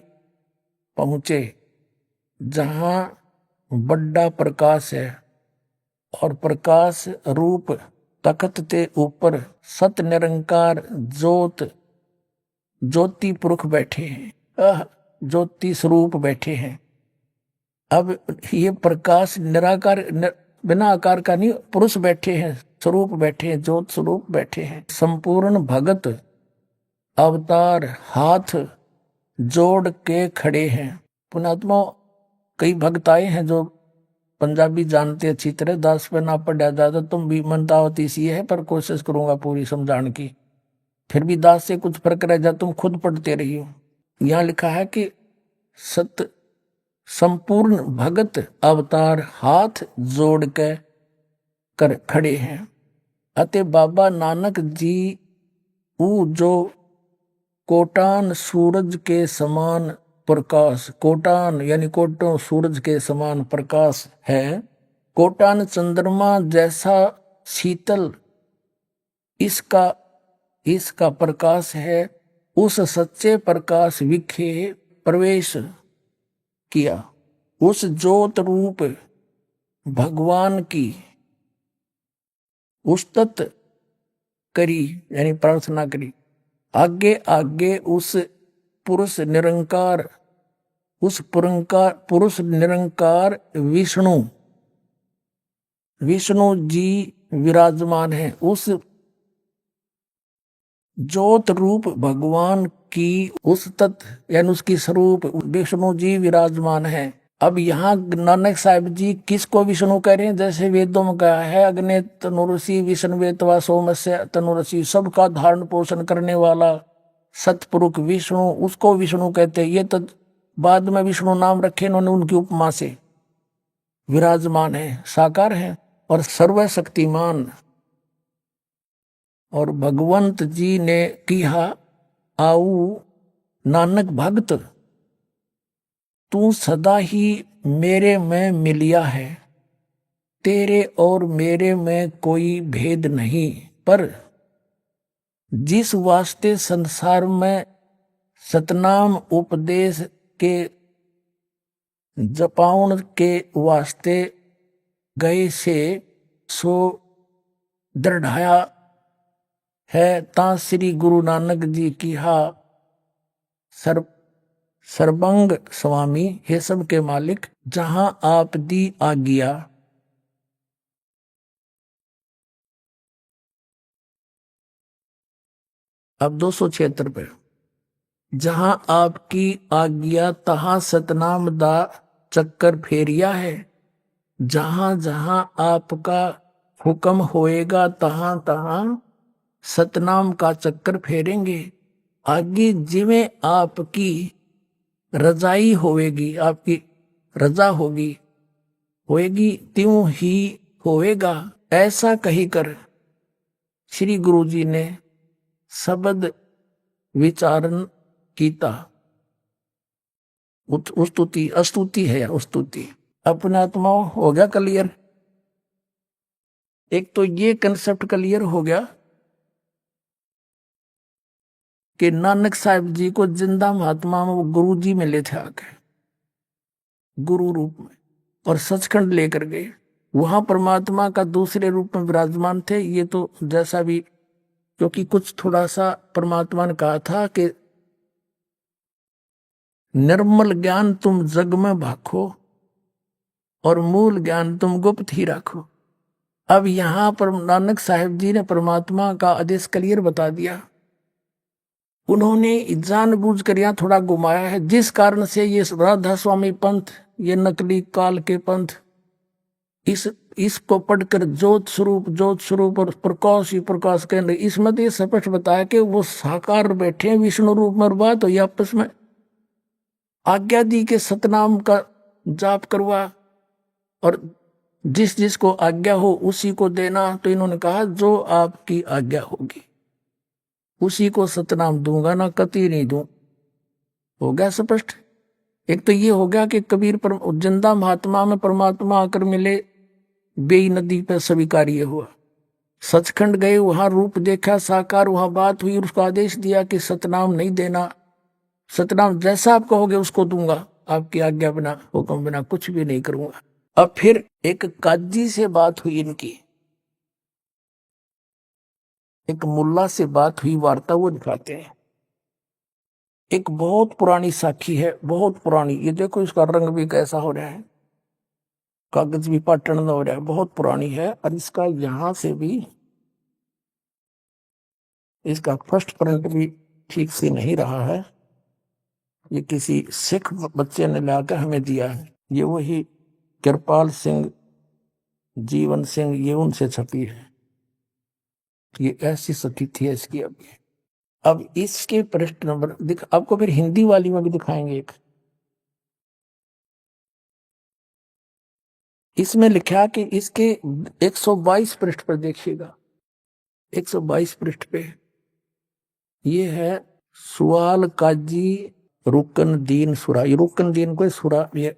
पहुंचे, जहां बड़ा प्रकाश है, और प्रकाश रूप तखत ते ऊपर सत निरंकार ज्योति पुरुष बैठे हैं, ज्योति स्वरूप बैठे हैं। अब ये प्रकाश निराकार बिना आकार का नहीं, पुरुष बैठे हैं, स्वरूप बैठे हैं, ज्योत स्वरूप बैठे हैं। संपूर्ण भगत अवतार हाथ जोड़ के खड़े हैं। पुणात्मा, कई भक्त आए हैं जो पंजाबी जानते अच्छी तरह, दास पे ना पढ़ा ज्यादा, तुम भी मनतावत इसी है, पर कोशिश करूंगा पूरी समझाने की। फिर भी दास से कुछ फर्क रह जाए, तुम खुद पढ़ते रही हो। यहाँ लिखा है कि सत संपूर्ण भगत अवतार हाथ जोड़ के कर खड़े हैं। अते बाबा नानक जी जो कोटान सूरज के समान प्रकाश, कोटान यानी कोटों सूरज के समान प्रकाश है, कोटान चंद्रमा जैसा शीतल इसका प्रकाश है। उस सच्चे प्रकाश विखे प्रवेश किया, उस ज्योत रूप भगवान की उस्तत करी, यानी प्रार्थना करी। आगे आगे उस पुरुष निरंकार विष्णु जी विराजमान है। उस ज्योत रूप भगवान की उस तत्व यानी उसकी स्वरूप विष्णु जी विराजमान है। अब यहाँ नानक साहिब जी किसको विष्णु कह रहे हैं? जैसे वेदों में कहा है, अग्नि तनुऋषि विष्णुवेतवा सोमस्य तनुऋषि, सबका धारण पोषण करने वाला सतपुरुष विष्णु, उसको विष्णु कहते हैं। ये तो बाद में विष्णु नाम रखे इन्होंने, उनकी उपमा से विराजमान है, साकार है और सर्वशक्तिमान। और भगवंत जी ने कहा, आऊ नानक भक्त तू सदा ही मेरे में मिलिया है, तेरे और मेरे में कोई भेद नहीं। पर जिस वास्ते संसार में सतनाम उपदेश के जपाउन के वास्ते गए से सो दृढ़ाया है, ता श्री गुरु नानक जी की सर्वंग स्वामी, हे सब के मालिक, जहां आप दी आज्ञा अब 276 पे, जहां आपकी आज्ञा तहां सतनाम दा चक्कर फेरिया है, जहां जहां आपका हुक्म होएगा तहां तहां सतनाम का चक्कर फेरेंगे। आगे जिਵੇਂ आपकी रजाई होएगी, आपकी रजा होएगी त्यों ही होएगा। ऐसा कही कर श्री गुरु जी ने शब्द विचारण कीता। उस्तुति अस्तुति है, उस्तुति। अपने आत्मा हो गया क्लियर। एक तो ये कंसेप्ट क्लियर हो गया कि नानक साहिब जी को जिंदा महात्मा में वो गुरु जी मिले थे आके गुरु रूप में, और सचखंड लेकर गए। वहां परमात्मा का दूसरे रूप में विराजमान थे। ये तो जैसा भी, क्योंकि कुछ थोड़ा सा परमात्मा ने कहा था कि निर्मल ज्ञान तुम जग में भाखो और मूल ज्ञान तुम गुप्त ही राखो। अब यहां पर नानक साहिब जी ने परमात्मा का आदेश क्लियर बता दिया। उन्होंने जानबूझ कर यहाँ थोड़ा घुमाया है, जिस कारण से ये राधा स्वामी पंथ, ये नकली काल के पंथ, इसको पढ़कर ज्योत स्वरूप और प्रकाश ही प्रकाश के, इसमें तो ये स्पष्ट बताया कि वो साकार बैठे हैं विष्णु रूप में, और बात हुई आपस में आज्ञा दी के सतनाम का जाप करवा, और जिस जिसको आज्ञा हो उसी को देना। तो इन्होंने कहा जो आपकी आज्ञा होगी उसी को सतनाम दूंगा, ना कति नहीं दूं। हो गया स्पष्ट। एक तो ये हो गया कि कबीर पर जिंदा महात्मा में परमात्मा आकर मिले, बेई नदी पर स्वीकार्य हुआ। सचखंड गए, वहां रूप देखा साकार, वहां बात हुई, उसको आदेश दिया कि सतनाम नहीं देना, सतनाम जैसा आप कहोगे उसको दूंगा, आपकी आज्ञा बिना हुक्म बिना कुछ भी नहीं करूंगा। अब फिर एक काजी से बात हुई इनकी, एक मुल्ला से बात हुई, वार्ता वो दिखाते हैं। एक बहुत पुरानी साखी है, बहुत पुरानी। ये देखो इसका रंग भी कैसा हो रहा है, कागज भी पाटन हो रहा है, बहुत पुरानी है। और इसका यहां से भी इसका फर्स्ट प्रिंट भी ठीक से नहीं रहा है। ये किसी सिख बच्चे ने लाकर हमें दिया है। ये वही कृपाल सिंह, जीवन सिंह, ये उनसे छपी है। ये ऐसी सखी थी इसकी। अब इसके पृष्ठ नंबर आपको फिर हिंदी वाली में भी दिखाएंगे। एक इसमें लिखा कि इसके 122 पृष्ठ पर देखिएगा, 122 पृष्ठ पे ये है सुआल काजी रुकन दीन सुरा। ये रुकन दीन को सुरा, ये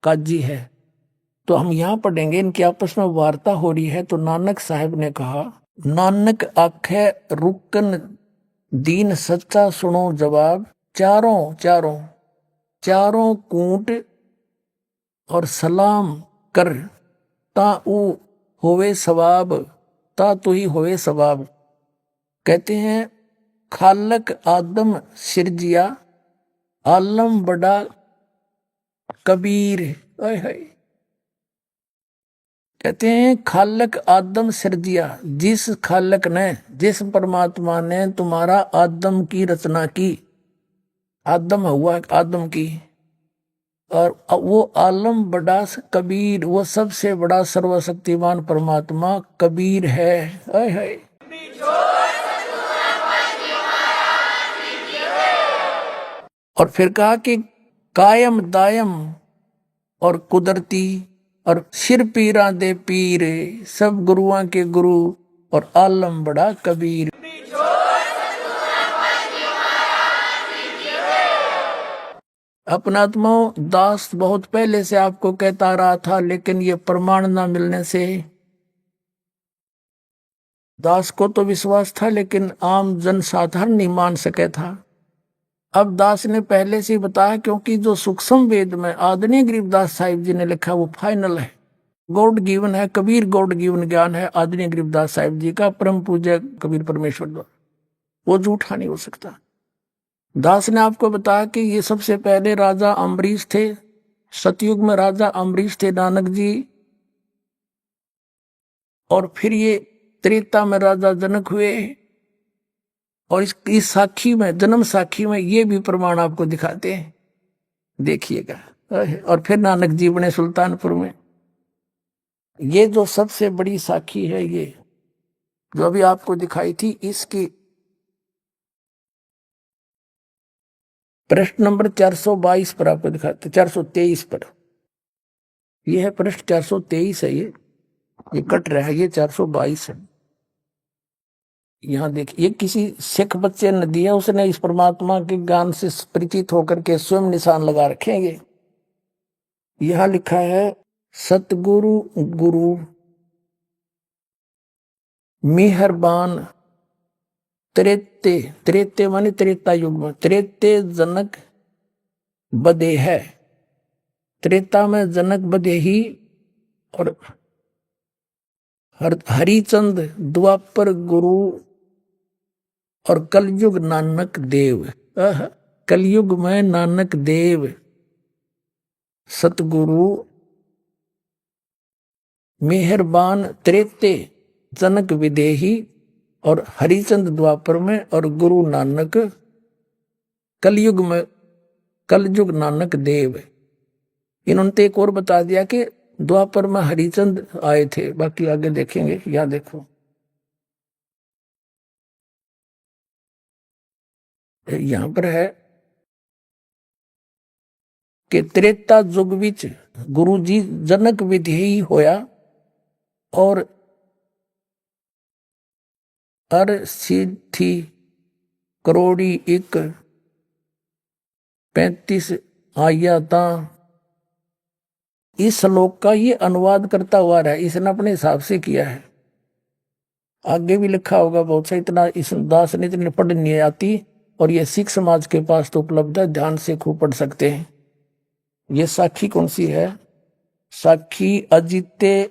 काजी है। तो हम यहां पढ़ेंगे, इनकी आपस में वार्ता हो रही है। तो नानक साहब ने कहा, नानक आखे रुकन दीन सच्चा सुनो जवाब, चारों कूट और सलाम कर, ता ऊ होवे सवाब, ता तू ही होवे सवाब। कहते हैं खालक आदम सिरजिया, आलम बड़ा कबीर। कहते हैं खालक आदम सिरजिया, जिस खालक ने, जिस परमात्मा ने तुम्हारा आदम की रचना की, आदम हुआ आदम की, और वो आलम बड़ा कबीर, वो सबसे बड़ा सर्वशक्तिमान परमात्मा कबीर है। और फिर कहा कि कायम दायम और कुदरती और सिर पीरा दे पीर, सब गुरुआं के गुरु और आलम बड़ा कबीर। अपनात्मा दास बहुत पहले से आपको कहता रहा था, लेकिन ये प्रमाण ना मिलने से दास को तो विश्वास था, लेकिन आम जनसाधारण नहीं मान सके था। अब दास ने पहले से बताया, क्योंकि जो सूक्ष्म वेद में आदरणीय गरीबदास साहिब जी ने लिखा वो फाइनल है, गॉड गिवन है। कबीर गॉड गिवन ज्ञान है आदरणीय गरीबदास साहिब जी का, परम पूज्य कबीर परमेश्वर द्वारा, वो झूठा नहीं हो सकता। दास ने आपको बताया कि ये सबसे पहले राजा अम्बरीश थे, सतयुग में राजा अम्बरीश थे नानक जी, और फिर ये त्रेता में राजा जनक हुए, और इस साखी में, जन्म साखी में ये भी प्रमाण आपको दिखाते हैं, देखिएगा। और फिर नानक जी बने सुल्तानपुर में। ये जो सबसे बड़ी साखी है, ये जो अभी आपको दिखाई थी, इसकी पृष्ठ नंबर 422 पर आपको दिखाते, 423 पर। ये है पृष्ठ 423 है, ये कट रहा है, ये 422 है। यहाँ देखिए, ये किसी सिख बच्चे ने दिया, उसने इस परमात्मा के ज्ञान से परिचित होकर के स्वयं निशान लगा रखेंगे। यहाँ लिखा है सतगुरु गुरु मेहरबान त्रेते, त्रेते माने त्रेता युग में, त्रेते जनक बदे है, त्रेता में जनक बदे ही, और हरिचंद द्वापर गुरु, और कलयुग नानक देव। कलयुग में नानक देव सतगुरु मेहरबान त्रेते जनक विदेही, और हरिचंद द्वापर में, और गुरु नानक कलयुग में, कलयुग नानक देव। इन्होंने तो एक और बता दिया कि द्वापर में हरिचंद आए थे, बाकी आगे देखेंगे। यहां देखो, यहां पर है कि त्रेता युग विच गुरु जी जनक विधेयी होया, और अर सिद्धि करोड़ी एक 35 आया ता। इस श्लोक का ये अनुवाद करता हुआ रहा, इसने अपने हिसाब से किया है। आगे भी लिखा होगा बहुत सा, इतना इस दास ने इतनी पढ़ नहीं आती, और ये सिख समाज के पास तो उपलब्ध है, ध्यान से खूब पढ़ सकते हैं। ये साखी कौन सी है? साखी अजिते,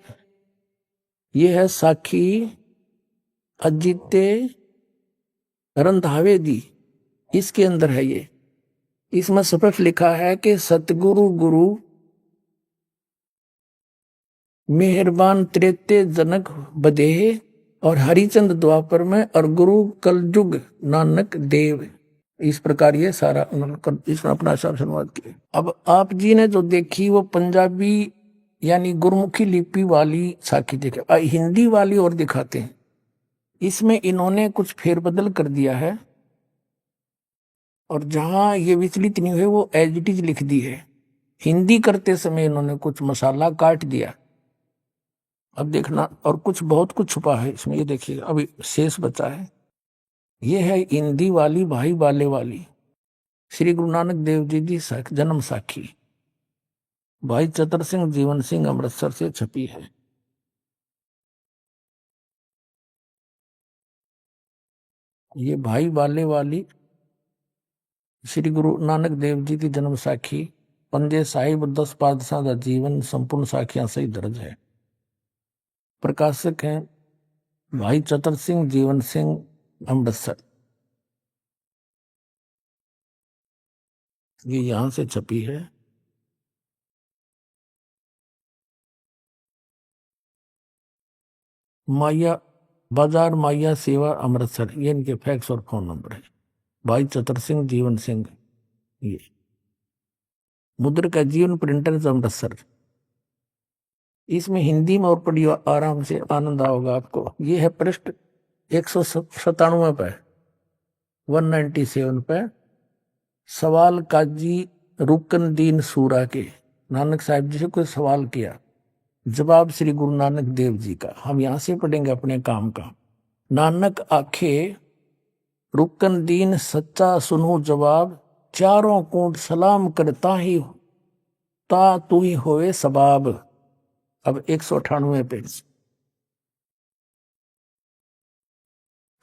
ये है साखी अजिते रंधावे दी, इसके अंदर है ये। इसमें स्पष्ट लिखा है कि सतगुरु गुरु मेहरबान त्रेते जनक बदेह, और हरिचंद द्वापर में, और गुरु कलयुग नानक देव। इस प्रकार ये सारा उन्होंने इसमें अपना हिसाब से अनुवाद किया। अब आप जी ने जो देखी वो पंजाबी यानी गुरमुखी लिपि वाली साखी देखी, हिंदी वाली और दिखाते हैं। इसमें इन्होंने कुछ फेरबदल कर दिया है, और जहां ये विचलित नहीं हुए वो एज इट इज लिख दी है। हिंदी करते समय इन्होंने कुछ मसाला काट दिया, अब देखना, और कुछ बहुत कुछ छुपा है इसमें, ये देखिए अभी शेष बचा है। ये है हिंदी वाली, भाई बाले वाली, श्री गुरु नानक देव जी की जन्म साखी, भाई चतर सिंह जीवन सिंह अमृतसर से छपी है। ये भाई बाले वाली श्री गुरु नानक देव जी की जन्म साखी, पंजे साहिब 10 पातशाह का जीवन संपूर्ण साखियां सही दर्ज है। प्रकाशक हैं भाई चतर सिंह जीवन सिंह अमृतसर। ये यहां से छपी है। माया बाजार माया सेवा अमृतसर, ये इनके फैक्स और फोन नंबर है। भाई चतर सिंह जीवन सिंह, ये मुद्र का जीवन प्रिंटर्स अमृतसर। इसमें हिंदी में और पढ़िए, आराम से आनंद आओगा आपको। ये है पृष्ठ 197 पे, 197 पे, सवाल काजी रुकनदीन सूरा के। नानक साहिब जी से कोई सवाल किया, जवाब श्री गुरु नानक देव जी का। हम यहां से पढ़ेंगे अपने काम का। नानक आखे रुकनदीन सच्चा सुनो जवाब, चारों कोट सलाम करता ही ता तू ही होवे सबाब। अब 198 पे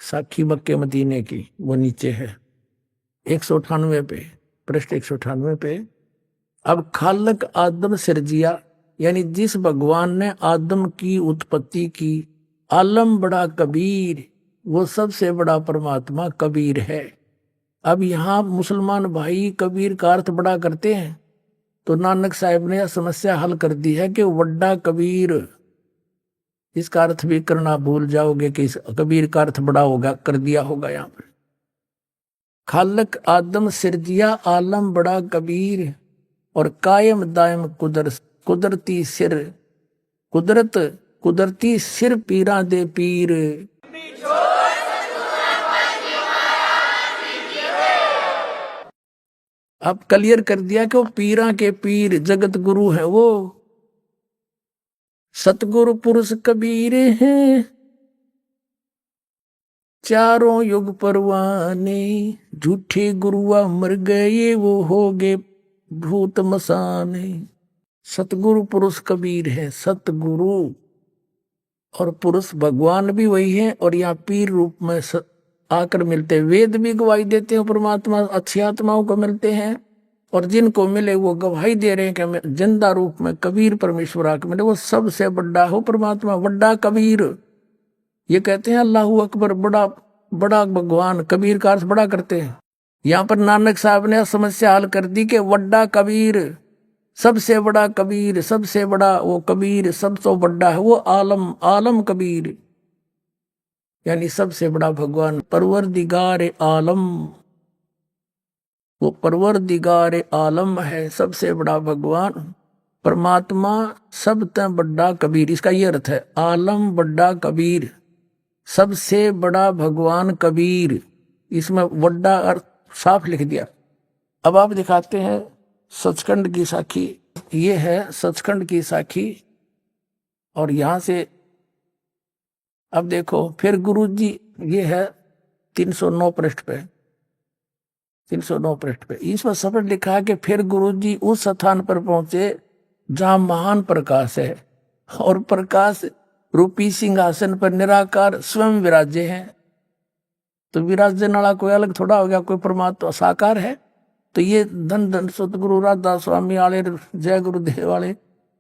साखी मक्के मदीने की, वो नीचे है 198 पे, पृष्ठ 198 पे। अब खालक आदम सिरजिया, यानी जिस भगवान ने आदम की उत्पत्ति की, आलम बड़ा कबीर, वो सबसे बड़ा परमात्मा कबीर है। अब यहाँ मुसलमान भाई कबीर का अर्थ बड़ा करते हैं, तो नानक साहब ने समस्या हल कर दी है कि वड्डा कबीर, इसका अर्थ भी करना भूल जाओगे कि इस कबीर का अर्थ बड़ा होगा, कर दिया होगा यहाँ पर। खालक आदम सिरजिया आलम बड़ा कबीर, और कायम दायम कुदरती सिर, कुदरती सिर पीरा दे पीर। अब क्लियर कर दिया कि वो पीरा के पीर जगत गुरु है, वो सतगुरु पुरुष कबीर हैं, चारों युग परवाने, झूठे गुरुआ मर गए वो हो गए भूत मसाने। सतगुरु पुरुष कबीर है, सतगुरु और पुरुष भगवान भी वही है, और यहाँ पीर रूप में आकर मिलते हैं। वेद भी गवाही देते हैं, परमात्मा अच्छी आत्माओं को मिलते हैं, और जिनको मिले वो गवाही दे रहे हैं कि जिंदा रूप में कबीर परमेश्वर आकर मिले, वो सबसे बड़ा हो परमात्मा, बड़ा कबीर। ये कहते हैं अल्लाहू अकबर, बड़ा बड़ा भगवान, कबीर का अर्थ बड़ा करते हैं। यहाँ पर नानक साहब ने समस्या हल कर दी कि वड्डा कबीर, सबसे बड़ा कबीर, सबसे बड़ा वो कबीर, सबसे बड़ा है वो आलम, आलम कबीर, यानी सबसे बड़ा भगवान, परवरदिगार आलम, वो परवरदिगार आलम है, सबसे बड़ा भगवान परमात्मा, सबसे बड़ा कबीर। इसका ये अर्थ है, आलम बड़ा कबीर, सबसे बड़ा भगवान कबीर। इसमें बड़ा अर्थ साफ लिख दिया। अब आप दिखाते हैं सचखंड की साखी, ये है सचखंड की साखी, और यहां से अब देखो फिर गुरु जी, ये है 309 पृष्ठ पे, 309 पृष्ठ पे इसमें शब्द लिखा है कि फिर गुरु जी उस स्थान पर पहुंचे जहां महान प्रकाश है, और प्रकाश रूपी सिंहासन पर निराकार स्वयं विराजे हैं। तो विराजने वाला कोई अलग थोड़ा हो गया, कोई परमात्मा साकार है। तो ये धन धन सतगुरु राधा स्वामी वाले, जय गुरुदेव वाले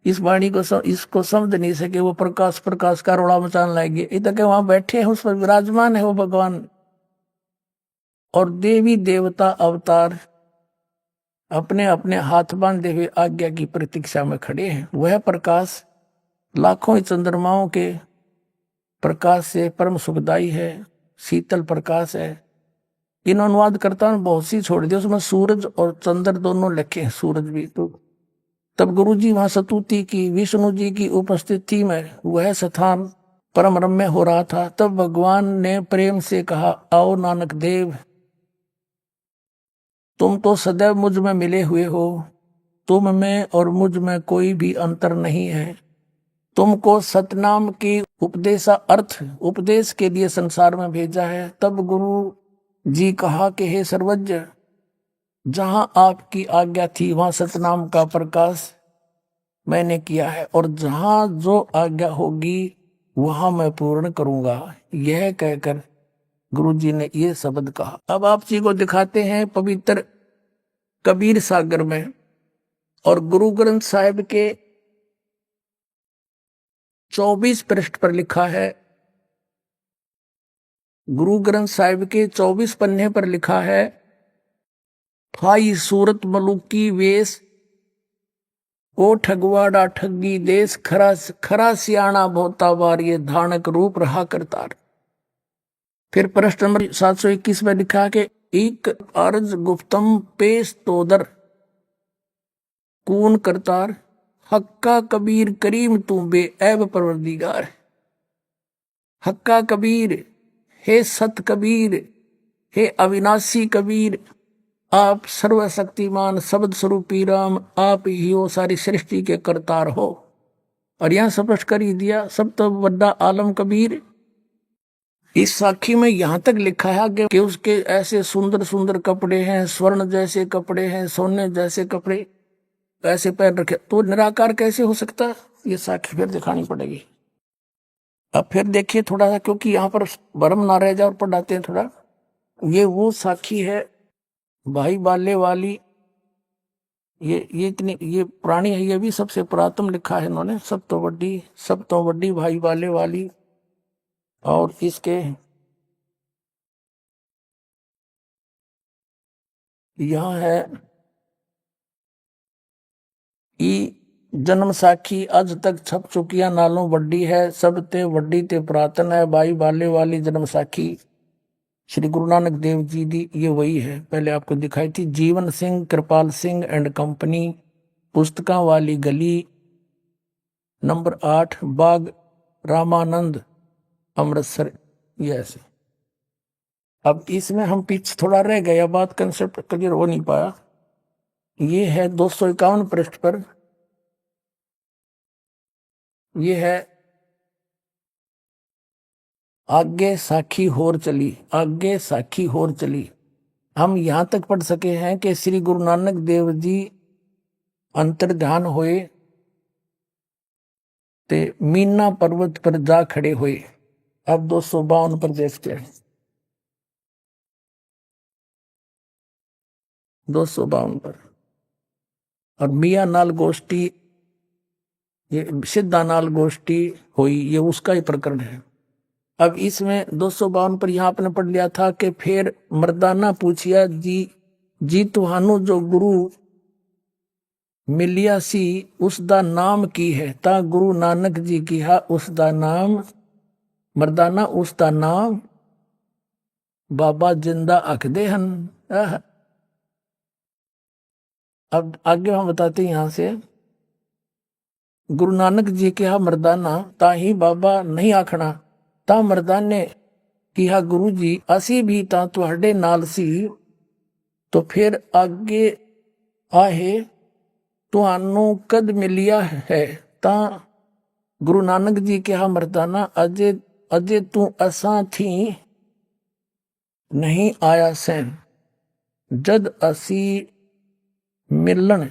इस वाणी को इसको समझ नहीं सके, वो प्रकाश प्रकाश का रोड़ा मचाने लगे। इधर के वहां बैठे हैं, उस पर विराजमान है वो भगवान, और देवी देवता अवतार अपने अपने हाथ बांधे हुए आज्ञा की प्रतीक्षा में खड़े हैं। वह प्रकाश लाखों चंद्रमाओं के प्रकाश से परम सुखदाई है, शीतल प्रकाश है। इन अनुवादकर्ताओं ने बहुत सी छोड़ दी, उसमें सूरज और चंद्र दोनों लिखे, सूरज भी। तो तब गुरु जी वहां सतुति की, विष्णु जी की उपस्थिति में वह स्थान परम रम्य हो रहा था। तब भगवान ने प्रेम से कहा, आओ नानक देव, तुम तो सदैव मुझ में मिले हुए हो, तुम में और मुझ में कोई भी अंतर नहीं है। तुमको सतनाम की उपदेश के लिए संसार में भेजा है। तब गुरु जी कहा कि हे सर्वज्ञ, जहां आपकी आज्ञा थी वहां सतनाम का प्रकाश मैंने किया है, और जहां जो आज्ञा होगी वहां मैं पूर्ण करूंगा। यह कहकर गुरु जी ने ये शब्द कहा। अब आप जी को दिखाते हैं पवित्र कबीर सागर में, और गुरु ग्रंथ साहिब के 24 पृष्ठ पर लिखा है, गुरु ग्रंथ साहिब के 24 पन्ने पर लिखा है, फाई सूरत मलुकी वेश, ओ ठगवाड़ा ठगी देश, खरा सियाणा भोता बार, ये धानक रूप रहा करतार। फिर प्रश्न नंबर 721 में लिखा कि एक अर्ज गुप्तम पेश तोदर, कून करतार, हक्का कबीर करीम तू बे ऐब परवरदिगार। हक्का कबीर, हे सत कबीर, हे अविनाशी कबीर, आप सर्वशक्तिमान शब्द स्वरूपी राम, आप ही हो सारी सृष्टि के करतार हो। और यहां स्पष्ट कर ही दिया, सब तो बड़ा आलम कबीर। इस साखी में यहां तक लिखा है कि उसके ऐसे सुंदर सुंदर कपड़े हैं, स्वर्ण जैसे कपड़े हैं, सोने जैसे कपड़े ऐसे पहन रखे, तो निराकार कैसे हो सकता है? ये साखी फिर दिखानी पड़ेगी। अब फिर देखिए थोड़ा सा, क्योंकि यहाँ पर भरम ना रह जाए और पढ़ाते हैं थोड़ा। ये वो साखी है भाई बाले वाली, ये इतनी ये पुरानी है, ये भी सबसे पुरातन लिखा है इन्होंने, सब तो बड़ी भाई बाले वाली। और इसके यहाँ है जन्म साखी आज तक छप चुकिया नालों वड्डी है, सब ते वड्डी ते पुरातन है, भाई बाले वाली जन्म साखी। श्री गुरु नानक देव जी दी ये वही है, पहले आपको दिखाई थी। जीवन सिंह, कृपाल सिंह एंड कंपनी, पुस्तकां वाली गली, नंबर 8, बाग रामानंद, अमृतसर। ये ऐसे। अब इसमें हम पीछे थोड़ा रह गया, बात कंसेप्ट क्लियर हो नहीं पाया। ये है 251 पृष्ठ पर, ये है आगे साखी होर चली, आगे साखी होर चली। हम यहां तक पढ़ सके हैं कि श्री गुरु नानक देव जी अंतर्ध्यान होए ते मीना पर्वत पर जा खड़े हुए। अब 252 पर देखते हैं, 252 पर। और मिया नाल गोष्ठी, ये सिद्धा नाल गोष्ठी हुई, ये उसका ही प्रकरण है। अब इसमें 252 पर यहां आपने पढ़ लिया था कि फिर मर्दाना पूछिया जी तुहानू जो गुरु मिलिया सी उसदा नाम की है। ता गुरु नानक जी किहा उसदा नाम, मर्दाना उसदा नाम बाबा जिंदा आखदे हन। अब आगे हम बताते हैं यहां से, गुरु नानक जी किहा मर्दाना ता ही बाबा नहीं आखना। ता मर्दान ने किहा गुरु जी असी भी ता तुहाडे नाल सी। तो फिर आगे आहे तुहानू कद मिलिया है। ता गुरु नानक जी किहा मर्दाना अजे तू असा थी नहीं आया सैन। जद असी मिलन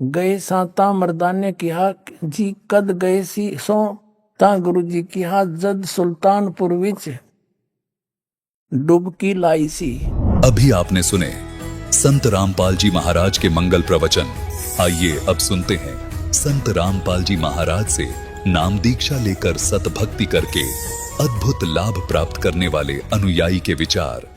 गए सा ता मर्दान ने किहा जी कद गए सी सो। ता गुरु जी किहा जद सुल्तानपुर विच डुबकी लाई सी। अभी आपने सुने संत रामपाल जी महाराज के मंगल प्रवचन। आइए अब सुनते हैं संत रामपाल जी महाराज से नाम दीक्षा लेकर सतभक्ति करके अद्भुत लाभ प्राप्त करने वाले अनुयायी के विचार।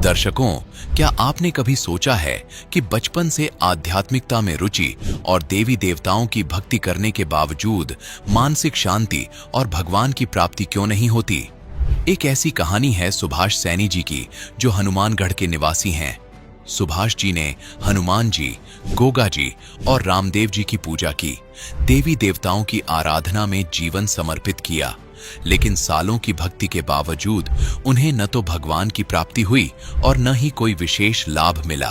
दर्शकों, क्या आपने कभी सोचा है कि बचपन से आध्यात्मिकता में रुचि और देवी देवताओं की भक्ति करने के बावजूद मानसिक शांति और भगवान की प्राप्ति क्यों नहीं होती? एक ऐसी कहानी है सुभाष सैनी जी की, जो हनुमानगढ़ के निवासी हैं। सुभाष जी ने हनुमान जी, गोगा जी और रामदेव जी की पूजा की, देवी देवताओं की आराधना में जीवन समर्पित किया। लेकिन सालों की भक्ति के बावजूद उन्हें न तो भगवान की प्राप्ति हुई और न ही कोई विशेष लाभ मिला।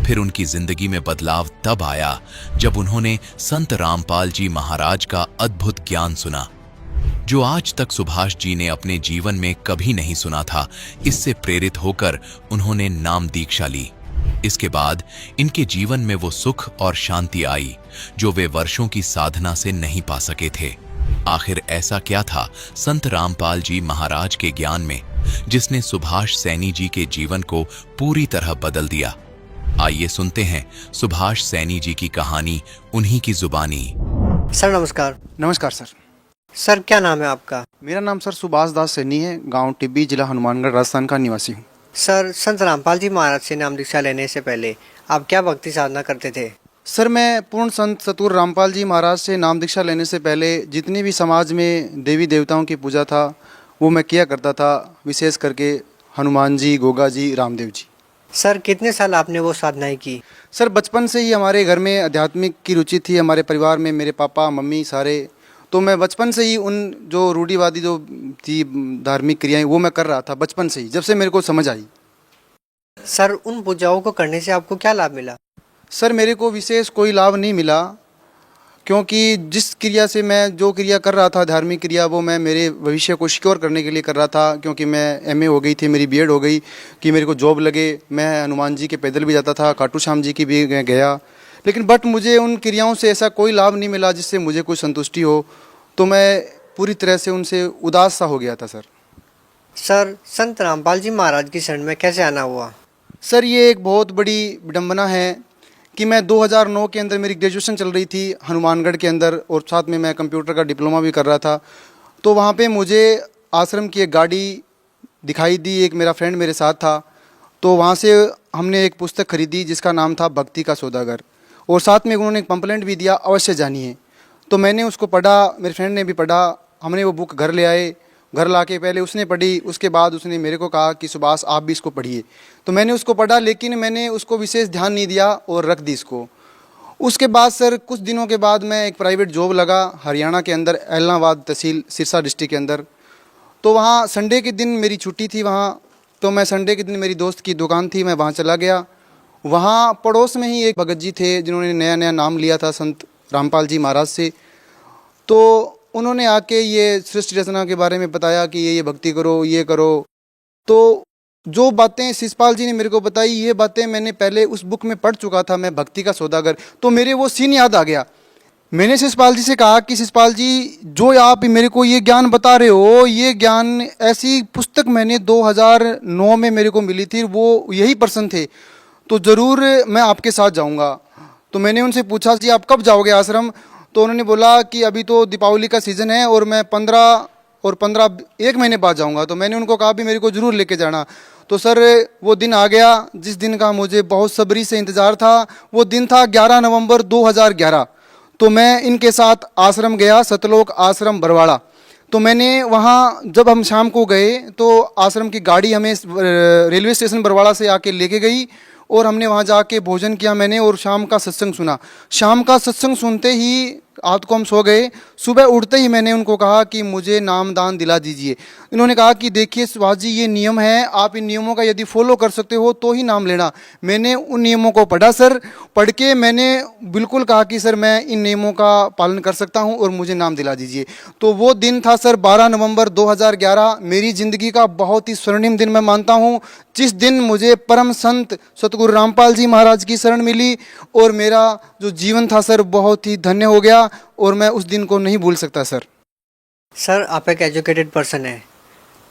फिर उनकी जिंदगी में बदलाव तब आया जब उन्होंने संत रामपाल जी महाराज का अद्भुत ज्ञान सुना, जो आज तक सुभाष जी ने अपने जीवन में कभी नहीं सुना था। इससे प्रेरित होकर उन्होंने नाम दीक्षा ली। इसके बाद इनके जीवन में वो सुख और शांति आई जो वे वर्षों की साधना से नहीं पा सके थे। आखिर ऐसा क्या था संत रामपाल जी महाराज के ज्ञान में, जिसने सुभाष सैनी जी के जीवन को पूरी तरह बदल दिया? आइए सुनते हैं सुभाष सैनी जी की कहानी उन्हीं की जुबानी। सर नमस्कार। नमस्कार सर। सर क्या नाम है आपका? मेरा नाम सर सुभाष दास सैनी है, गांव टिब्बी, जिला हनुमानगढ़, राजस्थान का निवासी हूँ। सर संत रामपाल जी महाराज से नाम दीक्षा लेने से पहले आप क्या भक्ति साधना करते थे? सर मैं पूर्ण संत सतुर रामपाल जी महाराज से नाम दीक्षा लेने से पहले जितनी भी समाज में देवी देवताओं की पूजा था वो मैं किया करता था, विशेष करके हनुमान जी, गोगा जी, रामदेव जी। सर कितने साल आपने वो साधनाएं की? सर बचपन से ही हमारे घर में आध्यात्मिक की रुचि थी, हमारे परिवार में मेरे पापा मम्मी सारे। तो मैं बचपन से ही उन जो रूढ़िवादी जो थी धार्मिक क्रियाएं वो मैं कर रहा था बचपन से ही, जब से मेरे को समझ आई। सर उन पूजाओं को करने से आपको क्या लाभ मिला? सर मेरे को विशेष कोई लाभ नहीं मिला, क्योंकि जिस क्रिया से मैं जो क्रिया कर रहा था धार्मिक क्रिया, वो मैं मेरे भविष्य को सिक्योर करने के लिए कर रहा था। क्योंकि मैं एमए हो गई थी, मेरी बीएड हो गई कि मेरे को जॉब लगे। मैं हनुमान जी के पैदल भी जाता था, खाटू श्याम जी की भी गया, लेकिन बट मुझे उन क्रियाओं से ऐसा कोई लाभ नहीं मिला जिससे मुझे कोई संतुष्टि हो। तो मैं पूरी तरह से उनसे उदास सा हो गया था। सर संत रामपाल जी महाराज की शरण में कैसे आना हुआ? सर ये एक बहुत बड़ी विडम्बना है कि मैं 2009 के अंदर मेरी ग्रेजुएशन चल रही थी हनुमानगढ़ के अंदर, और साथ में मैं कंप्यूटर का डिप्लोमा भी कर रहा था। तो वहाँ पे मुझे आश्रम की एक गाड़ी दिखाई दी, एक मेरा फ्रेंड मेरे साथ था। तो वहाँ से हमने एक पुस्तक खरीदी जिसका नाम था भक्ति का सौदागर, और साथ में उन्होंने एक पंपलेट भी दिया, अवश्य जानिए। तो मैंने उसको पढ़ा, मेरे फ्रेंड ने भी पढ़ा, हमने वो बुक घर ले आए, घर लाके पहले उसने पढ़ी, उसके बाद उसने मेरे को कहा कि सुभाष आप भी इसको पढ़िए। तो मैंने उसको पढ़ा, लेकिन मैंने उसको विशेष ध्यान नहीं दिया और रख दी इसको। उसके बाद सर कुछ दिनों के बाद मैं एक प्राइवेट जॉब लगा हरियाणा के अंदर, एलनाबाद तहसील सिरसा डिस्ट्रिक्ट के अंदर। तो वहाँ संडे के दिन मेरी छुट्टी थी वहाँ, तो मैं संडे के दिन मेरी दोस्त की दुकान थी, मैं वहाँ चला गया। वहाँ पड़ोस में ही एक भगत जी थे जिन्होंने नया नया नाम लिया था संत रामपाल जी महाराज से। तो उन्होंने आके ये सृष्टि रचना के बारे में बताया कि ये भक्ति करो, ये करो। तो जो बातें शिषपाल जी ने मेरे को बताई, ये बातें मैंने पहले उस बुक में पढ़ चुका था, मैं भक्ति का सौदागर। तो मेरे वो सीन याद आ गया। मैंने शिषपाल जी से कहा कि शिषपाल जी, जो आप मेरे को ये ज्ञान बता रहे हो, ये ज्ञान ऐसी पुस्तक मैंने 2009 में मेरे को मिली थी, वो यही पर्सन थे, तो ज़रूर मैं आपके साथ जाऊंगा। तो मैंने उनसे पूछा जी आप कब जाओगे आश्रम? तो उन्होंने बोला कि अभी तो दीपावली का सीज़न है और मैं 15 एक महीने बाद जाऊंगा। तो मैंने उनको कहा भी मेरे को ज़रूर लेके जाना। तो सर वो दिन आ गया जिस दिन का मुझे बहुत सब्री से इंतज़ार था। वो दिन था 11 नवंबर 2011। तो मैं इनके साथ आश्रम गया, सतलोक आश्रम बरवाड़ा। तो मैंने वहाँ जब हम शाम को गए तो आश्रम की गाड़ी हमें रेलवे स्टेशन बरवाड़ा से आके लेके गई और हमने वहाँ जाके भोजन किया मैंने, और शाम का सत्संग सुना। शाम का सत्संग सुनते ही रात को हम सो गए। सुबह उठते ही मैंने उनको कहा कि मुझे नामदान दिला दीजिए। इन्होंने कहा कि देखिए सुभाष जी, ये नियम है, आप इन नियमों का यदि फॉलो कर सकते हो तो ही नाम लेना। मैंने उन नियमों को पढ़ा सर, पढ़ के मैंने बिल्कुल कहा कि सर मैं इन नियमों का पालन कर सकता हूं और मुझे नाम दिला दीजिए। तो वो दिन था सर 12 नवंबर 2011, मेरी ज़िंदगी का बहुत ही स्वर्णिम दिन मैं मानता हूँ, जिस दिन मुझे परम संत सतगुरु रामपाल जी महाराज की शरण मिली और मेरा जो जीवन था सर बहुत ही धन्य हो गया और मैं उस दिन को नहीं भूल सकता सर। सर आप एक एजुकेटेड पर्सन है,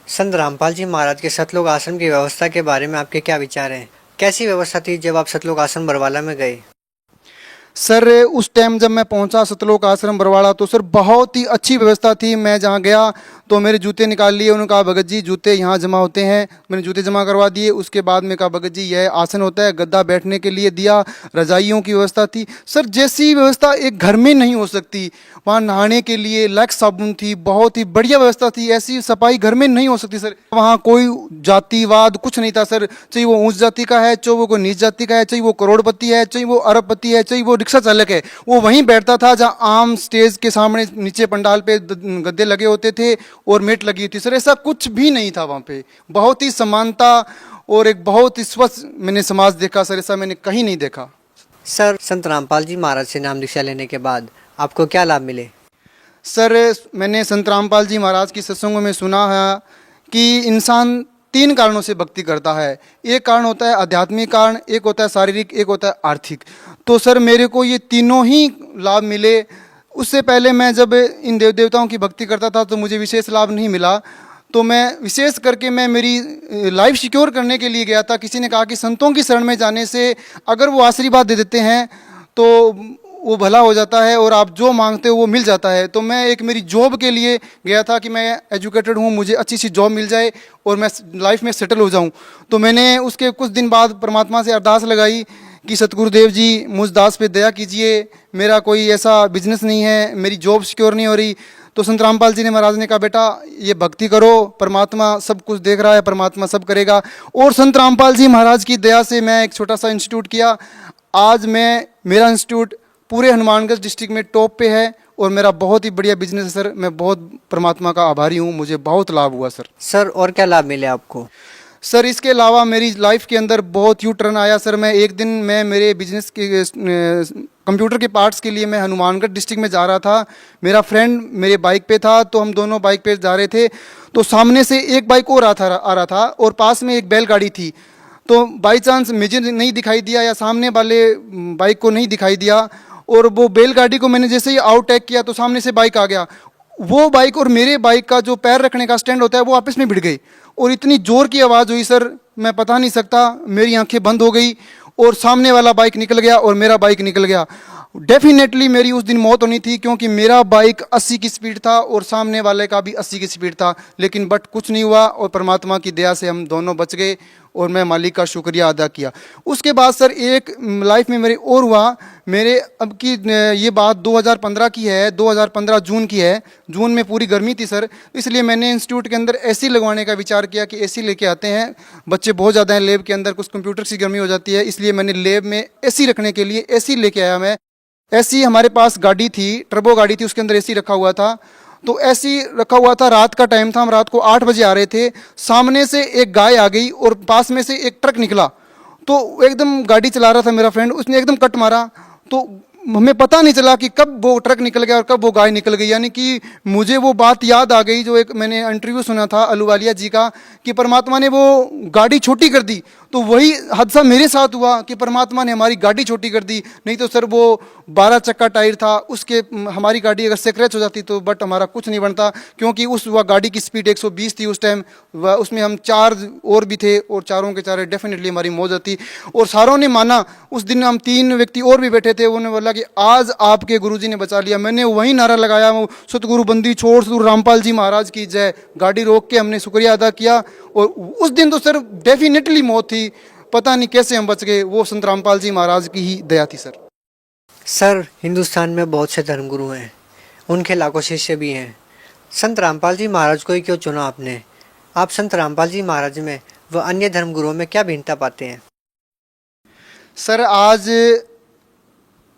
संत रामपाल जी महाराज के सतलोक आश्रम की व्यवस्था के बारे में आपके क्या विचार हैं? कैसी व्यवस्था थी जब आप सतलोक आश्रम बरवाला में गए? सर उस टाइम जब मैं पहुंचा सतलोक आश्रम बरवाड़ा तो सर बहुत ही अच्छी व्यवस्था थी। मैं जहां गया तो मेरे जूते निकाल लिए, उन्होंने कहा भगत जी जूते यहाँ जमा होते हैं। मैंने जूते जमा करवा दिए। उसके बाद में कहा भगत जी यह आसन होता है, गद्दा बैठने के लिए दिया, रजाइयों की व्यवस्था थी। सर जैसी व्यवस्था एक घर में नहीं हो सकती, वहाँ नहाने के लिए लैक्स साबुन थी, बहुत ही बढ़िया व्यवस्था थी। ऐसी सफाई घर में नहीं हो सकती सर। वहाँ कोई जातिवाद कुछ नहीं था सर, चाहे वो ऊंच जाति का है, चाहे वो कोई नीच जाति का है, चाहे वो करोड़पति है, चाहे वो अरबपति है, चाहे वो रिक्शा चालक है, वो वहीं बैठता था जहाँ आम स्टेज के सामने नीचे पंडाल पे गद्दे लगे होते थे और मेट लगी होती। सर ऐसा कुछ भी नहीं था वहाँ पे, बहुत ही समानता और एक बहुत ही स्वच्छ मैंने समाज देखा सर, ऐसा मैंने कहीं नहीं देखा। सर संत रामपाल जी महाराज से नाम दीक्षा लेने के बाद आपको क्या लाभ मिले? सर मैंने संत रामपाल जी महाराज की सत्संगों में सुना है कि इंसान 3 कारणों से भक्ति करता है। एक कारण होता है आध्यात्मिक कारण, एक होता है शारीरिक, एक होता है आर्थिक। तो सर मेरे को ये तीनों ही लाभ मिले। उससे पहले मैं जब इन देव देवताओं की भक्ति करता था तो मुझे विशेष लाभ नहीं मिला। तो मैं विशेष करके मैं मेरी लाइफ सिक्योर करने के लिए गया था। किसी ने कहा कि संतों की शरण में जाने से अगर वो आशीर्वाद दे देते हैं तो वो भला हो जाता है और आप जो मांगते हो वो मिल जाता है। तो मैं एक मेरी जॉब के लिए गया था कि मैं एजुकेटेड हूँ, मुझे अच्छी सी जॉब मिल जाए और मैं लाइफ में सेटल हो जाऊँ। तो मैंने उसके कुछ दिन बाद परमात्मा से अरदास लगाई कि सतगुरुदेव जी मुझ दास पे दया कीजिए, मेरा कोई ऐसा बिजनेस नहीं है, मेरी जॉब सिक्योर नहीं हो रही। तो संत रामपाल जी ने महाराज ने कहा बेटा ये भक्ति करो, परमात्मा सब कुछ देख रहा है, परमात्मा सब करेगा। और संत रामपाल जी महाराज की दया से मैं एक छोटा सा इंस्टीट्यूट किया। आज मेरा इंस्टीट्यूट पूरे हनुमानगढ़ डिस्ट्रिक्ट में टॉप पे है और मेरा बहुत ही बढ़िया बिजनेस है सर। मैं बहुत परमात्मा का आभारी हूँ, मुझे बहुत लाभ हुआ सर। सर और क्या लाभ मिले आपको? सर इसके अलावा मेरी लाइफ के अंदर बहुत यू टर्न आया सर। मैं मेरे बिजनेस के कंप्यूटर के पार्ट्स के लिए मैं हनुमानगढ़ डिस्ट्रिक्ट में जा रहा था। मेरा फ्रेंड मेरे बाइक पे था, तो हम दोनों बाइक पे जा रहे थे। तो सामने से एक बाइक और आ रहा था और पास में एक बैलगाड़ी थी। तो बाई चांस मुझे नहीं दिखाई दिया या सामने वाले बाइक को नहीं दिखाई दिया और वो बैलगाड़ी को मैंने जैसे ही आउटटेक किया तो सामने से बाइक आ गया। वो बाइक और मेरे बाइक का जो पैर रखने का स्टैंड होता है वो आपस में भिड़ गई और इतनी जोर की आवाज़ हुई सर, मैं पता नहीं सकता, मेरी आंखें बंद हो गई और सामने वाला बाइक निकल गया और मेरा बाइक निकल गया। डेफिनेटली मेरी उस दिन मौत होनी थी क्योंकि मेरा बाइक 80 की स्पीड था और सामने वाले का भी 80 की स्पीड था, लेकिन बट कुछ नहीं हुआ और परमात्मा की दया से हम दोनों बच गए और मैं मालिक का शुक्रिया अदा किया। उसके बाद सर एक लाइफ में मेरे और हुआ, मेरे अब की ये बात 2015 की है, 2015 जून की है। जून में पूरी गर्मी थी सर, इसलिए मैंने इंस्टीट्यूट के अंदर एसी लगवाने का विचार किया कि एसी लेके आते हैं, बच्चे बहुत ज़्यादा हैं लैब के अंदर, कुछ कंप्यूटर की गर्मी हो जाती है, इसलिए मैंने लैब में एसी रखने के लिए एसी लेके आया मैं। एसी हमारे पास गाड़ी थी, टर्बो गाड़ी थी, उसके अंदर एसी रखा हुआ था। तो एसी रखा हुआ था, रात का टाइम था, हम रात को 8 बजे आ रहे थे, सामने से एक गाय आ गई और पास में से एक ट्रक निकला। तो एकदम गाड़ी चला रहा था मेरा फ्रेंड, उसने एकदम कट मारा, तो हमें पता नहीं चला कि कब वो ट्रक निकल गया और कब वो गाय निकल गई। यानी कि मुझे वो बात याद आ गई जो एक मैंने इंटरव्यू सुना था अहलुवालिया जी का, कि परमात्मा ने वो गाड़ी छोटी कर दी। तो वही हादसा मेरे साथ हुआ कि परमात्मा ने हमारी गाड़ी छोटी कर दी। नहीं तो सर वो 12 चक्का टायर था, उसके हमारी गाड़ी अगर स्क्रैच हो जाती तो बट हमारा कुछ नहीं बनता, क्योंकि उस वह गाड़ी की स्पीड 120 थी उस टाइम, उसमें हम 4 और भी थे और चारों के चारे डेफिनेटली हमारी मौत होती। और सारों ने माना, उस दिन हम 3 व्यक्ति और भी बैठे थे, उन्होंने बोला कि आज आपके गुरुजी ने बचा लिया। मैंने वही नारा लगाया, सतगुरु बंदी छोड़ सतगुरु रामपाल जी महाराज की जय। गाड़ी रोक के हमने शुक्रिया अदा किया और उस दिन तो सर डेफिनेटली मौत थी, पता नहीं कैसे हम बच गए, वो संत रामपाल जी महाराज की ही दया थी सर। सर, हिंदुस्तान में बहुत से धर्मगुरु हैं, उनके लाखों शिष्य भी हैं। संत रामपाल जी महाराज को ही क्यों चुना आपने? आप संत रामपाल जी महाराज में व अन्य धर्मगुरुओं में क्या भिन्नता पाते हैं? सर, आज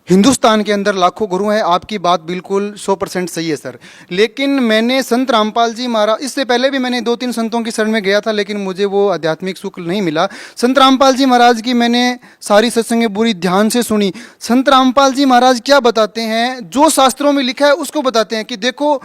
हिंदुस्तान के अंदर लाखों गुरु हैं, आपकी बात बिल्कुल 100% सही है सर। लेकिन मैंने संत रामपाल जी महाराज, इससे पहले भी मैंने 2-3 संतों की शरण में गया था, लेकिन मुझे वो आध्यात्मिक सुख नहीं मिला। संत रामपाल जी महाराज की मैंने सारी सत्संगें पूरी ध्यान से सुनी। संत रामपाल जी महाराज क्या बताते हैं, जो शास्त्रों में लिखा है उसको बताते हैं कि देखो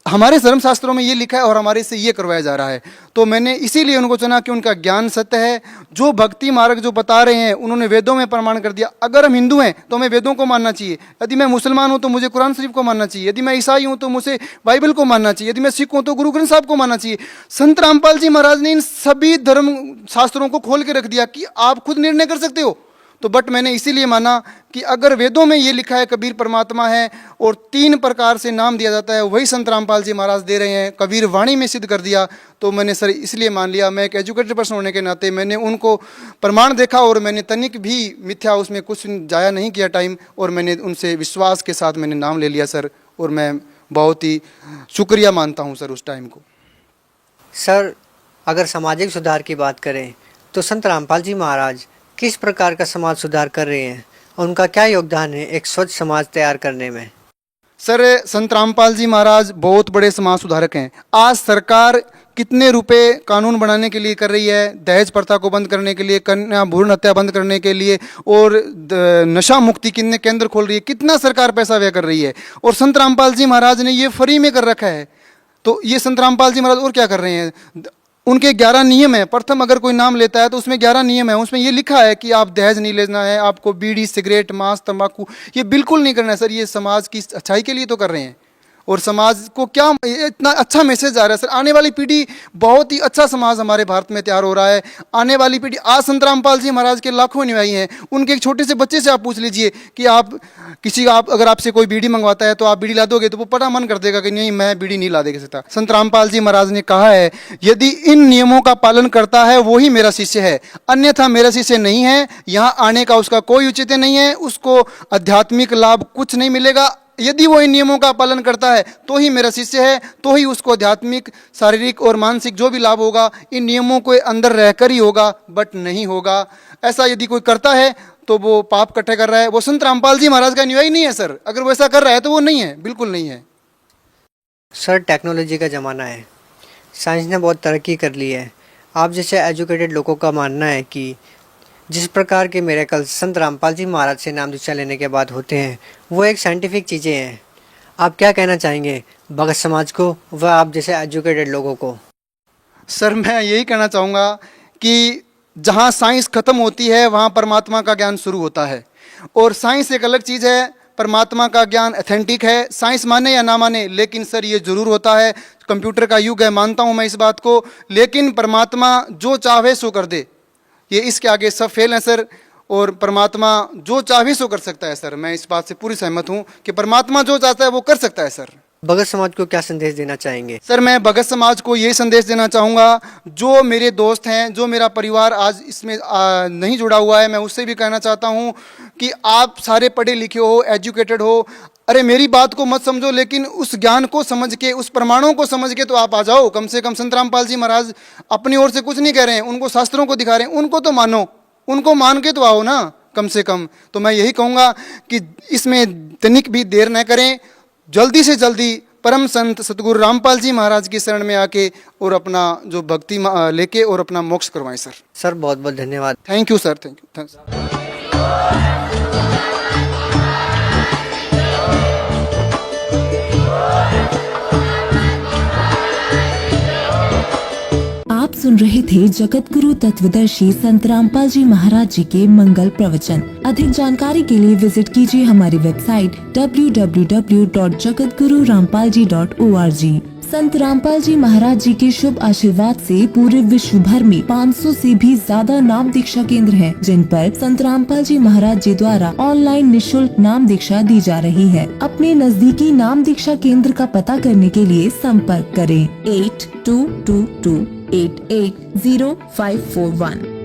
हमारे धर्मशास्त्रों में ये लिखा है और हमारे से ये करवाया जा रहा है। तो मैंने इसीलिए उनको चुना कि उनका ज्ञान सत्य है, जो भक्ति मार्ग जो बता रहे हैं उन्होंने वेदों में प्रमाण कर दिया। अगर हम हिंदू हैं तो हमें वेदों को मानना चाहिए, यदि मैं मुसलमान हूं तो मुझे कुरान शरीफ को मानना चाहिए, यदि मैं ईसाई हूं तो मुझे बाइबल को मानना चाहिए, यदि मैं सिख हूं तो गुरु ग्रंथ साहब को मानना चाहिए। संत रामपाल जी महाराज ने इन सभी धर्म शास्त्रों को खोल के रख दिया कि आप खुद निर्णय कर सकते हो। तो बट मैंने इसीलिए माना कि अगर वेदों में ये लिखा है कबीर परमात्मा है और 3 प्रकार से नाम दिया जाता है, वही संत रामपाल जी महाराज दे रहे हैं, कबीर वाणी में सिद्ध कर दिया। तो मैंने सर इसलिए मान लिया, मैं एक एजुकेटेड पर्सन होने के नाते मैंने उनको प्रमाण देखा और मैंने तनिक भी मिथ्या उसमें कुछ जाया नहीं किया टाइम, और मैंने उनसे विश्वास के साथ मैंने नाम ले लिया सर। और मैं बहुत ही शुक्रिया मानता हूँ सर उस टाइम को। सर, अगर सामाजिक सुधार की बात करें तो संत रामपाल जी महाराज किस प्रकार का समाज सुधार कर रहे हैं और उनका क्या योगदान है एक स्वच्छ समाज तैयार करने में? सर, संत रामपाल जी महाराज बहुत बड़े समाज सुधारक हैं। आज सरकार कितने रुपए कानून बनाने के लिए कर रही है, दहेज प्रथा को बंद करने के लिए, कन्या भ्रूण हत्या बंद करने के लिए, और नशा मुक्ति कितने केंद्र खोल रही है, कितना सरकार पैसा व्यय कर रही है। और संत रामपाल जी महाराज ने ये फ्री में कर रखा है। तो ये संत रामपाल जी महाराज और क्या कर रहे हैं, उनके 11 नियम है। प्रथम अगर कोई नाम लेता है तो उसमें 11 नियम है, उसमें ये लिखा है कि आप दहेज नहीं लेना है, आपको बीड़ी सिगरेट मांस तंबाकू ये बिल्कुल नहीं करना है सर। ये समाज की अच्छाई के लिए तो कर रहे हैं और समाज को क्या इतना अच्छा मैसेज आ रहा है सर। आने वाली पीढ़ी, बहुत ही अच्छा समाज हमारे भारत में तैयार हो रहा है। आने वाली पीढ़ी, आज संत रामपाल जी महाराज के लाखों अनुयायी हैं, उनके एक छोटे से बच्चे से आप पूछ लीजिए कि आप अगर आपसे कोई बीड़ी मंगवाता है तो आप बीड़ी ला दोगे, तो वो बड़ा मन कर देगा कि नहीं, मैं बीड़ी नहीं ला दे सकता। संत रामपाल जी महाराज ने कहा है, यदि इन नियमों का पालन करता है वो ही मेरा शिष्य है, अन्यथा मेरा शिष्य नहीं है। यहाँ आने का उसका कोई उचित नहीं है, उसको आध्यात्मिक लाभ कुछ नहीं मिलेगा। यदि वो इन नियमों का पालन करता है तो ही मेरा शिष्य है, तो ही उसको आध्यात्मिक, शारीरिक और मानसिक जो भी लाभ होगा इन नियमों के अंदर रहकर ही होगा, बट नहीं होगा। ऐसा यदि कोई करता है तो वो पाप इकट्ठे कर रहा है, वो संत रामपाल जी महाराज का अनुयायी नहीं है सर। अगर वो ऐसा कर रहा है तो वो नहीं है, बिल्कुल नहीं है। सर, टेक्नोलॉजी का ज़माना है, साइंस ने बहुत तरक्की कर ली है। आप जैसे एजुकेटेड लोगों का मानना है कि जिस प्रकार के मिरेकल संत रामपाल जी महाराज से नाम दीक्षा लेने के बाद होते हैं वो एक साइंटिफिक चीज़ें हैं। आप क्या कहना चाहेंगे भगत समाज को व आप जैसे एजुकेटेड लोगों को? सर, मैं यही कहना चाहूँगा कि जहाँ साइंस खत्म होती है वहाँ परमात्मा का ज्ञान शुरू होता है। और साइंस एक अलग चीज़ है, परमात्मा का ज्ञान ऑथेंटिक है। साइंस माने या ना माने, लेकिन सर ये जरूर होता है। कंप्यूटर का युग है, मानता हूँ मैं इस बात को, लेकिन परमात्मा जो चाहे सो कर दे, ये इसके आगे सब फेल है सर। और परमात्मा जो चाहे सो कर सकता है सर। मैं इस बात से पूरी सहमत हूँ कि परमात्मा जो चाहता है वो कर सकता है सर। भगत समाज को क्या संदेश देना चाहेंगे? सर, मैं भगत समाज को ये संदेश देना चाहूँगा, जो मेरे दोस्त हैं, जो मेरा परिवार आज इसमें नहीं जुड़ा हुआ है, मैं उससे भी कहना चाहता हूँ कि आप सारे पढ़े लिखे हो, एजुकेटेड हो, अरे मेरी बात को मत समझो, लेकिन उस ज्ञान को समझ के, उस प्रमाणों को समझ के तो आप आ जाओ। कम से कम संत रामपाल जी महाराज अपनी ओर से कुछ नहीं कह रहे हैं, उनको शास्त्रों को दिखा रहे हैं, उनको तो मानो, उनको मान के तो आओ ना कम से कम। तो मैं यही कहूँगा कि इसमें तनिक भी देर न करें, जल्दी से जल्दी परम संत सतगुरु रामपाल जी महाराज की शरण में आके और अपना जो भक्ति लेके और अपना मोक्ष करवाएं सर। सर बहुत बहुत धन्यवाद। Thank you sir, thank you, thanks. आप सुन रहे थे जगत गुरु तत्वदर्शी संत रामपाल जी महाराज जी के मंगल प्रवचन। अधिक जानकारी के लिए विजिट कीजिए हमारी वेबसाइट www.jagatgururampalji.org। संत रामपाल जी महाराज जी के शुभ आशीर्वाद से पूरे विश्व भर में 500 से भी ज्यादा नाम दीक्षा केंद्र हैं, जिन पर संत रामपाल जी महाराज जी द्वारा ऑनलाइन निशुल्क नाम दीक्षा दी जा रही है। अपने नजदीकी नाम दीक्षा केंद्र का पता करने के लिए संपर्क करें 8222880541।